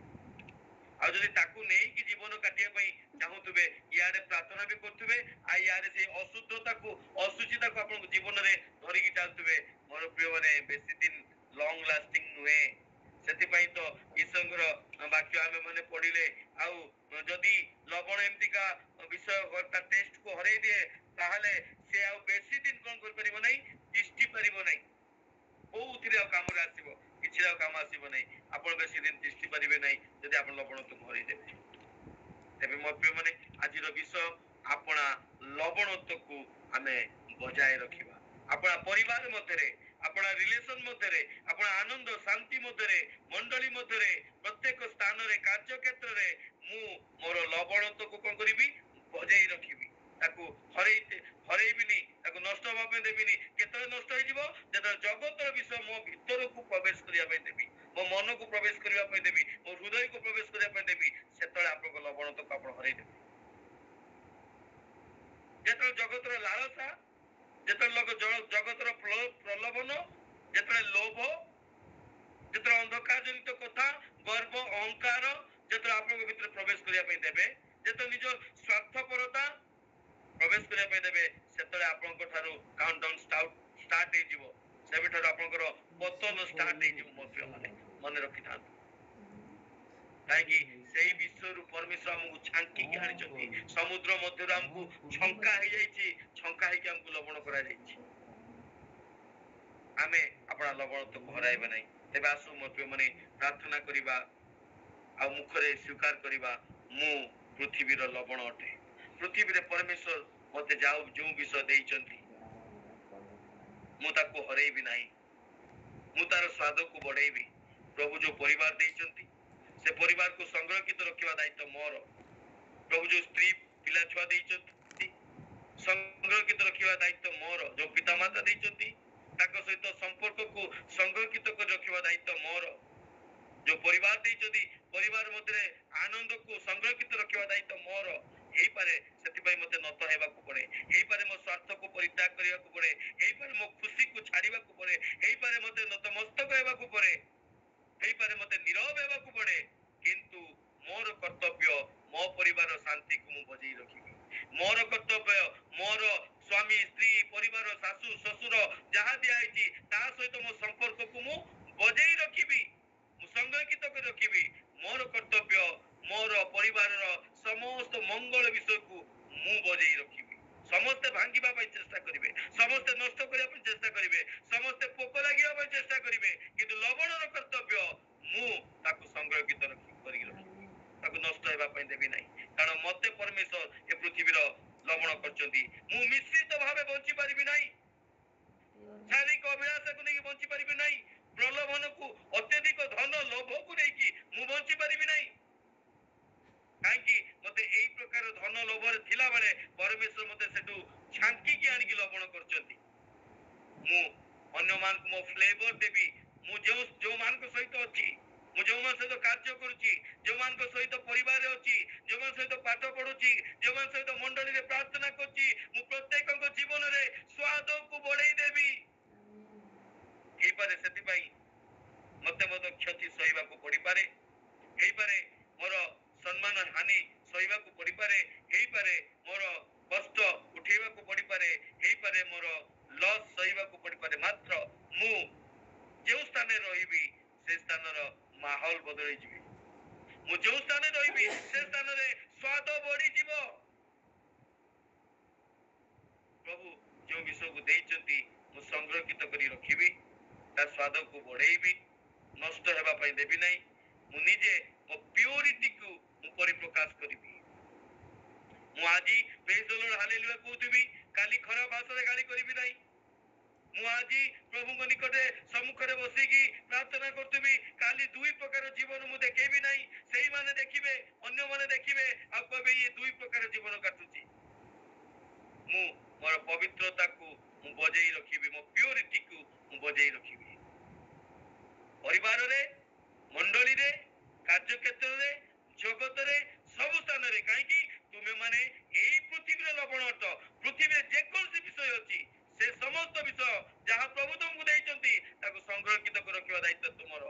ଆଉ ଯଦି ତାକୁ ନେଇକି ଜୀବନ କାଟିବା ପାଇଁ ଚାହୁଁଥିବେ, ଇଆଡେ ପ୍ରାର୍ଥନା ବି କରୁଥିବେ, ଆଉ ଇଆଡେ ସେଇ ଅଶୁଚିତାକୁ ଆପଣଙ୍କ ଜୀବନରେ ଧରିକି ଚାଲୁଥିବେ, ମୋର ପ୍ରିୟ ମାନେ, ବେଶୀ ଦିନ ଲଙ୍ଗ ଲାଷ୍ଟିଂ ନୁହେଁ। ସେଥିପାଇଁ ତ ଈଶ୍ୱରଙ୍କର ବାକ୍ୟ ଆମେ ମାନେ ପଢିଲେ, ଆଉ ଯଦି ଲବଣ ଏମିତିକା ବିଷୟ ତା ଟେଷ୍ଟକୁ ହରେଇ ଦିଏ, ତାହେଲେ ସେ ଆଉ ବେଶୀ ଦିନ କଣ କରିପାରିବ ନାହିଁ? ତିଷ୍ଠି ପାରିବ ନାହିଁ। କୋଉଥିରେ ଆଉ କାମରେ ଆସିବ? କିଛି ଆଉ କାମ ଆସିବ ନାହିଁ। ଆପଣ ବେଶୀ ଦିନ ତିଷ୍ଠି ପାରିବେ ନାହିଁ ଯଦି ଆପଣ ଲବଣତ୍ୱକୁ ହରେଇ ଦେବେ। ତେବେ ମୋ ପ୍ରିୟ ମାନେ, ଆଜିର ବିଷୟ, ଆପଣା ଲବଣତ୍ୱକୁ ଆମେ ବଜାୟ ରଖିବା। ଆପଣା ପରିବାର ମଧ୍ୟରେ, ଆପଣା ରିଲେସନ ମଧ୍ୟରେ, ଆପଣା ଆନନ୍ଦ ଶାନ୍ତି ମଧ୍ୟରେ, ମଣ୍ଡଳୀ ମଧ୍ୟରେ, ପ୍ରତ୍ୟେକ ସ୍ଥାନରେ, କାର୍ଯ୍ୟକ୍ଷେତ୍ରରେ ମୁଁ ମୋର ଲବଣତ୍ୱକୁ କଣ କରିବି? ବଜାଇ ରଖିବି। ତାକୁ ହରେଇବିନି, ତାକୁ ନଷ୍ଟ ହବା ପାଇଁ ଦେବିନି। କେତେବେଳେ ନଷ୍ଟ ହେଇଯିବ? ଯେତେବେଳେ ଜଗତର ବିଷୟ ମୋ ଭିତରକୁ ପ୍ରବେଶ କରିବା ପାଇଁ ଦେବି, ମୋ ମନକୁ ପ୍ରବେଶ କରିବା ପାଇଁ ଦେବି, ମୋ ହୃଦୟକୁ ପ୍ରବେଶ କରିବା ପାଇଁ ଦେବି, ସେତେବେଳେ ଆପଣଙ୍କ ଲବଣତ୍ୱକୁ ଆପଣ ହରେଇଦେବେ। ଯେତେବେଳେ ଜଗତର ଲାଳସା, ଯେତେବେଳେ ଜଗତର ପ୍ରଲୋଭନ, ଯେତେବେଳେ ଲୋଭ, ଯେତେବେଳେ ଅନ୍ଧକାର ଜନିତ କଥା, ଗର୍ବ, ଅହଙ୍କାର ଯେତେବେଳେ ଆପଣଙ୍କ ଭିତରେ ପ୍ରବେଶ କରିବା ପାଇଁ ଦେବେ, ଯେତେବେଳେ ନିଜ ସ୍ୱାର୍ଥପରତା ପ୍ରବେଶ କରିବା ପାଇଁ ଦେବେ, ସେତେବେଳେ ଆପଣଙ୍କ ଠାରୁ କାଉଣ୍ଟଡାଉନ୍ ଷ୍ଟାର୍ଟ ହେଇଯିବ। ସେବେଠାରୁ ଆପଣଙ୍କର ପତନ ଷ୍ଟାର୍ଟ ହେଇଯିବ ମୋ ପ୍ରିୟ ମାନେ, ମନେ ରଖିଥାନ୍ତୁ। କାହିଁକି? ସେଇ ବିଷୟରୁ ପରମେଶ୍ୱର ଆମକୁ ଛାଙ୍କିକି ଆଣିଛନ୍ତି। ସମୁଦ୍ର ମଧ୍ୟରୁ ଆମକୁ ଛଙ୍କା ହେଇଯାଇଛି, ଛଙ୍କା ହେଇକି ଆମକୁ ଲବଣ କରାଯାଇଛି। ଆମେ ଆପଣ ଲବଣତ୍ୱକୁ ହରାଇବା ନାହିଁ। ତେବେ ଆସୁ ମୋ ପ୍ରିୟମାନେ ପ୍ରାର୍ଥନା କରିବା ଆଉ ମୁଖରେ ସ୍ୱୀକାର କରିବା, ମୁଁ ପୃଥିବୀର ଲବଣ ଅଟେ। ପୃଥିବୀରେ ପରମେଶ୍ୱର ମୋତେ ଯେଉଁ ବିଷୟ ଦେଇଛନ୍ତି ମୁଁ ତାକୁ ହରେଇବି ନାହିଁ, ମୁଁ ତାର ସ୍ୱାଦକୁ ବଢେଇବି। ପ୍ରଭୁ ଯୋଉ ପରିବାର ଦେଇଛନ୍ତି ସେ ପରିବାରକୁ ସଂରକ୍ଷିତ ରଖିବା ଦାୟିତ୍ୱ ମୋର। ପ୍ରଭୁ ଯୋଉ ସ୍ତ୍ରୀ ପିଲା ଛୁଆ ଦେଇଛନ୍ତି ସଂରକ୍ଷିତ ରଖିବା ଦାୟିତ୍ୱ ମୋର। ଯୋଉ ପିତାମାତା ଦେଇଛନ୍ତି ତାଙ୍କ ସହିତ ସମ୍ପର୍କକୁ ସଂରକ୍ଷିତ କରି ରଖିବା ଦାୟିତ୍ୱ ମୋର। ଯୋଉ ପରିବାର ଦେଇଛନ୍ତି ପରିବାର ମଧ୍ୟରେ ଆନନ୍ଦକୁ ସଂରକ୍ଷିତ ରଖିବା ଦାୟିତ୍ୱ ମୋର। ହେଇପାରେ ସେଥିପାଇଁ ମତେ ନତ ହେବାକୁ ପଡେ, ହେଇପାରେ ମୋ ସ୍ୱାର୍ଥକୁ ପରିତ୍ୟାଗ କରିବାକୁ ପଡେ, ହେଇପାରେ ମୋ ଖୁସିକୁ ଛାଡିବାକୁ ପଡେ, ହେଇପାରେ ମତେ ନତମସ୍ତକ ହେବାକୁ ପଡେ, ହେଇପାରେ ମତେ ନୀରବ ହେବାକୁ ପଡେ, କିନ୍ତୁ ମୋର କର୍ତ୍ତବ୍ୟ ମୋ ପରିବାର ଶାନ୍ତିକୁ ମୁଁ ବଜେଇ ରଖିବି। ମୋର କର୍ତ୍ତବ୍ୟ ମୋର ସ୍ୱାମୀ ସ୍ତ୍ରୀ ପରିବାର ଶାଶୁ ଶ୍ୱଶୁର ଯାହା ଦିଆହେଇଛି ତା ସହିତ ମୋ ସମ୍ପର୍କକୁ ମୁଁ ବଜେଇ ରଖିବି, ମୁଁ ସଂରକ୍ଷିତ କରି ରଖିବି। ମୋର କର୍ତ୍ତବ୍ୟ ମୋର ପରିବାରର ସମସ୍ତ ମଙ୍ଗଳ ବିଷୟକୁ ମୁଁ ବଜେଇ ରଖିବି। ସମସ୍ତେ ଭାଙ୍ଗିବା ପାଇଁ ଚେଷ୍ଟା କରିବେ, ସମସ୍ତେ ନଷ୍ଟ କରିବା ପାଇଁ ଚେଷ୍ଟା କରିବେ, ସମସ୍ତେ ପୋକ ଲାଗିବା ପାଇଁ ଚେଷ୍ଟା କରିବେ, କିନ୍ତୁ ଲବଣର କର୍ତ୍ତବ୍ୟ ମୁଁ ତାକୁ ସଂରକ୍ଷିତ କରିକି ରଖିବି, ତାକୁ ନଷ୍ଟ ହେବା ପାଇଁ ଦେବି ନାହିଁ। କାରଣ ମତେ ପରମେଶ୍ୱର ଏ ପୃଥିବୀର ଲବଣ କରିଛନ୍ତି। ମୁଁ ମିଶ୍ରିତ ଭାବେ ବଞ୍ଚି ପାରିବି ନାହିଁ, ଶାରୀରିକ ଅଭିଳାଷକୁ ନେଇକି ବଞ୍ଚି ପାରିବି ନାହିଁ, ପ୍ରଲୋଭନକୁ ଅତ୍ୟଧିକ ଧନ ଲୋଭକୁ ନେଇକି ମୁଁ ବଞ୍ଚି ପାରିବି ନାହିଁ। କାହିଁକି ମତେ ଏଇ ପ୍ରକାର ଧନ ଲୋଭରେ ଥିଲା ବେଳେ ପରମେଶ୍ୱର ମତେ ସେଠୁ ଛାଙ୍କିକି ଆଣିକି ଲବଣ କରିଛନ୍ତି। ମୁଁ ଅନ୍ୟମାନଙ୍କୁ ମୋ ଫ୍ଲେଭର ଦେବି। ମୁଁ ଯୋଉମାନଙ୍କ ସହିତ ଅଛି, ମୁଁ ଯୋଉମାନଙ୍କ ସହିତ କାର୍ଯ୍ୟ କରୁଛି, ଯୋଉମାନଙ୍କ ସହିତ ପରିବାରରେ ଅଛି, ଯୋଉମାନଙ୍କ ସହିତ ପାଠ ପଢୁଛି, ଯୋଉମାନଙ୍କ ସହିତ ମଣ୍ଡଳୀରେ ପ୍ରାର୍ଥନା କରୁଛି, ମୁଁ ପ୍ରତ୍ୟେକଙ୍କ ଜୀବନରେ ସ୍ୱାଦକୁ ବଢେଇ ଦେବି। ହେଇପାରେ ସେଥିପାଇଁ ମତେ ମଧ୍ୟ କ୍ଷତି ସହିବାକୁ ପଡିପାରେ, ହେଇପାରେ ମୋର ସମ୍ମାନ ହାନି ସହିବାକୁ ପଡିପାରେ, ହେଇପାରେ ମୋର କଷ୍ଟ ଉଠେଇବାକୁ ପଡିପାରେ, ହେଇପାରେ ମୋର ଲସ୍ ସହିବାକୁ ପଡିପାରେ। ମାତ୍ର ମୁଁ ଯେଉଁ ସ୍ଥାନରେ ରହିବି ସେ ସ୍ଥାନର ମାହୋଲ ବଦଳିଯିବି। ମୁଁ ଯେଉଁ ସ୍ଥାନରେ ରହିବି ସେ ସ୍ଥାନରେ ସ୍ୱାଦ ବଢିଯିବ। ପ୍ରଭୁ ଯେଉଁ ବିଷୟକୁ ଦେଇଛନ୍ତି ମୁଁ ସଂରକ୍ଷିତ କରି ରଖିବି, ତା ସ୍ୱାଦକୁ ବଢେଇବି, ନଷ୍ଟ ହେବା ପାଇଁ ଦେବି ନାହିଁ। ମୁଁ ନିଜେ ମୋ ପ୍ୟୁରିଟିକୁ ମୁଁ ପରିପ୍ରକାଶ କରିବି। ମୁଁ ଆଜି ପ୍ରେଜ୍ ଦ ଲର୍ଡ ହାଲେଲୁୟା କହୁଥିବି, କାଲି ଖରାପ ଭାଷାରେ ଗାଳି କରିବି ନାହିଁ। ମୁଁ ଆଜି ପ୍ରଭୁଙ୍କ ନିକଟରେ ସମ୍ମୁଖରେ ବସିକି ପ୍ରାର୍ଥନା କରୁଥିବି, କାଲି ଦୁଇ ପ୍ରକାର ଜୀବନ ମୁଁ ଦେଖେଇବି ନାହିଁ। ସେଇମାନେ ଦେଖିବେ, ଅନ୍ୟମାନେ ଦେଖିବେ ଆଉ କହିବେ ଇଏ ଦୁଇ ପ୍ରକାର ଜୀବନ କାଟୁଛି। ମୁଁ ମୋର ପବିତ୍ରତାକୁ ମୁଁ ବଜେଇ ରଖିବି, ମୋ ପ୍ୟୁରିଟିକୁ ମୁଁ ବଜେଇ ରଖିବି। ପରିବାରରେ, ମଣ୍ଡଳୀରେ, କାର୍ଯ୍ୟକ୍ଷେତ୍ରରେ, ଜଗତରେ, ସବୁ ସ୍ଥାନରେ। କାହିଁକି? ତୁମେ ମାନେ ଏଇ ପୃଥିବୀର ଲବଣ ଅଟ। ପୃଥିବୀରେ ଯେକୌଣସି ବିଷୟ ଅଛି ସେ ସମସ୍ତ ବିଷୟ ଯାହା ପ୍ରଭୁ ତୁମକୁ ଦେଇଛନ୍ତି ତାକୁ ସଂରକ୍ଷିତ କରି ରଖିବା ଦାୟିତ୍ୱ ତୁମର।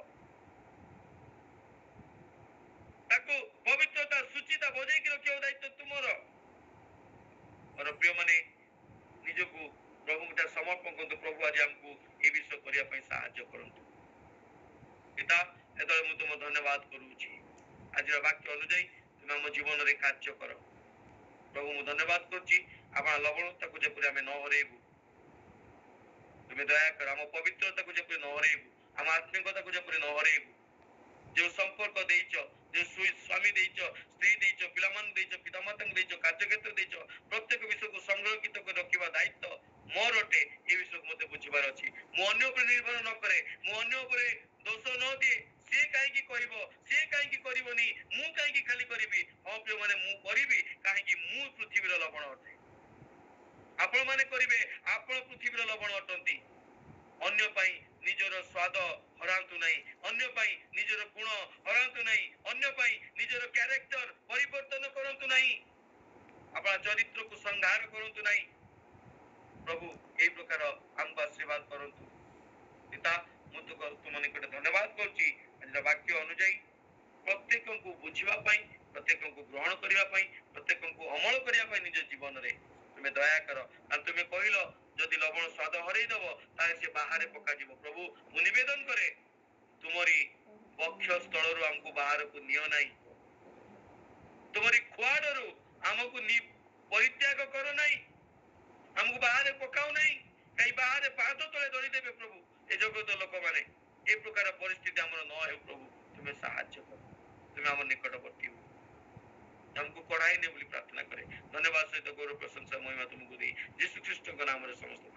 ତାକୁ ପବିତ୍ରତା ସୁଚିତା ବଜେଇକି ରଖିବା ଦାୟିତ୍ୱ ତୁମର। ମୋର ପ୍ରିୟମାନେ ନିଜକୁ ପ୍ରଭୁଙ୍କ ସମର୍ପଣ କରନ୍ତୁ। ପ୍ରଭୁ ଆଜି ଆମକୁ ଏ ବିଷୟ କରିବା ପାଇଁ ସାହାଯ୍ୟ କରନ୍ତୁ। ପିତା, ଏତେବେଳେ ମୁଁ ତୁମ ଧନ୍ୟବାଦ କରୁଛି। ଆଜିର ବାକ୍ୟ ଅନୁଯାୟୀ ତୁମେ ଆମ ଜୀବନରେ କାର୍ଯ୍ୟ କର। ପ୍ରଭୁ ମୁଁ ଧନ୍ୟବାଦ କରୁଛି, ଆପଣ ଲବଣତାକୁ ଯେପରି ଆମେ ନ ହରେଇବୁ, ତୁମେ ଦୟାକର ଆମ ପବିତ୍ରତାକୁ ଯେପରି ନ ହରେଇବୁ, ଆମ ଆତ୍ମିକତାକୁ ଯେପରି ନ ହରେଇବୁ। ଯେଉଁ ସମ୍ପର୍କ ଦେଇଛ, ଯେଉଁ ସ୍ୱାମୀ ଦେଇଛ, ସ୍ତ୍ରୀ ଦେଇଛ, ପିଲାମାନଙ୍କୁ ଦେଇଛ, ପିତାମାତାଙ୍କୁ ଦେଇଛ, କାର୍ଯ୍ୟକ୍ଷେତ୍ର ଦେଇଛ, ପ୍ରତ୍ୟେକ ବିଷୟକୁ ସଂରକ୍ଷିତ କରି ରଖିବା ଦାୟିତ୍ୱ ମୋର ଅଟେ। ଏ ବିଷୟକୁ ମତେ ବୁଝିବାର ଅଛି। ମୁଁ ଅନ୍ୟ ଉପରେ ନିର୍ଭର ନ କରେ, ମୁଁ ଅନ୍ୟ ଉପରେ ଦୋଷ ନ ଦିଏ। ସିଏ କାହିଁକି କରିବ, ସିଏ କାହିଁକି କରିବନି, ମୁଁ କାହିଁକି ଖାଲି କରିବି? ହଁ ପ୍ରିୟମାନେ, ମୁଁ କରିବି, କାହିଁକି ମୁଁ ପୃଥିବୀର ଲବଣ ଅଟେ। ଆପଣମାନେ କରିବେ, ଆପଣ ପୃଥିବୀର ଲବଣ ଅଟନ୍ତି। ଅନ୍ୟ ପାଇଁ ନିଜର ସ୍ୱାଦ ହରାନ୍ତୁ ନାହିଁ, ଅନ୍ୟ ପାଇଁ ନିଜର ଗୁଣ ହରାନ୍ତୁ ନାହିଁ, ଅନ୍ୟ ପାଇଁ ନିଜର କ୍ୟାରେକ୍ଟର ପରିବର୍ତ୍ତନ କରନ୍ତୁ ନାହିଁ, ଆପଣ ଚରିତ୍ରକୁ ସଂହାର କରନ୍ତୁ ନାହିଁ। ପ୍ରଭୁ এই ପ୍ରକାର ଆମକୁ ଆଶୀର୍ବାଦ କରନ୍ତୁ। ପିତା, ମୁଁ ତୁମ ନିକଟରେ ଧନ୍ୟବାଦ କରୁଛି ଆଜିର ବାକ୍ୟ ଅନୁଯାୟୀ ପ୍ରତ୍ୟେକଙ୍କୁ ବୁଝିବା ପାଇଁ, ପ୍ରତ୍ୟେକଙ୍କୁ ଗ୍ରହଣ କରିବା ପାଇଁ, ପ୍ରତ୍ୟେକଙ୍କୁ ଅମଳ କରିବା ପାଇଁ ନିଜ ଜୀବନରେ ତୁମେ ଦୟା କର। ଆଉ ତୁମେ କହିଲ ଯଦି ଲବଣ ସ୍ୱାଦ ହରେଇ ଦବ ତାହେଲେ ସେ ବାହାରେ ପକାଯିବ। ପ୍ରଭୁ ମୁଁ ନିବେଦନ କରେ ତୁମରି ବକ୍ଷ ସ୍ଥଳରୁ ଆମକୁ ବାହାରକୁ ନିଅ ନାହିଁ। ତୁମରି ଖୁଆଡ଼ରୁ ଆମକୁ ପରିତ୍ୟାଗ କର ନାହିଁ, ଆମକୁ ବାହାରେ ପକାଉ ନାହିଁ, କାହିଁ ବାହାରେ ପାଦ ତଳେ ଧରିଦେବେ ପ୍ରଭୁ ଏ ଜଗତ ଲୋକମାନେ। ଏ ପ୍ରକାର ପରିସ୍ଥିତି ଆମର ନ ହେଉ ପ୍ରଭୁ, ତୁମେ ସାହାଯ୍ୟ କର, ତୁମେ ଆମ ନିକଟବର୍ତ୍ତୀ ହୁଅ, ଆମକୁ କଢାଇ ନେ ବୋଲି ପ୍ରାର୍ଥନା କରେ। ଧନ୍ୟବାଦ ସହିତ ଗୌରବ ପ୍ରଶଂସା ମହିମା ତୁମକୁ ଦେଇ ଯୀଶୁ ଖ୍ରୀଷ୍ଟଙ୍କ ନାମରେ ସମସ୍ତ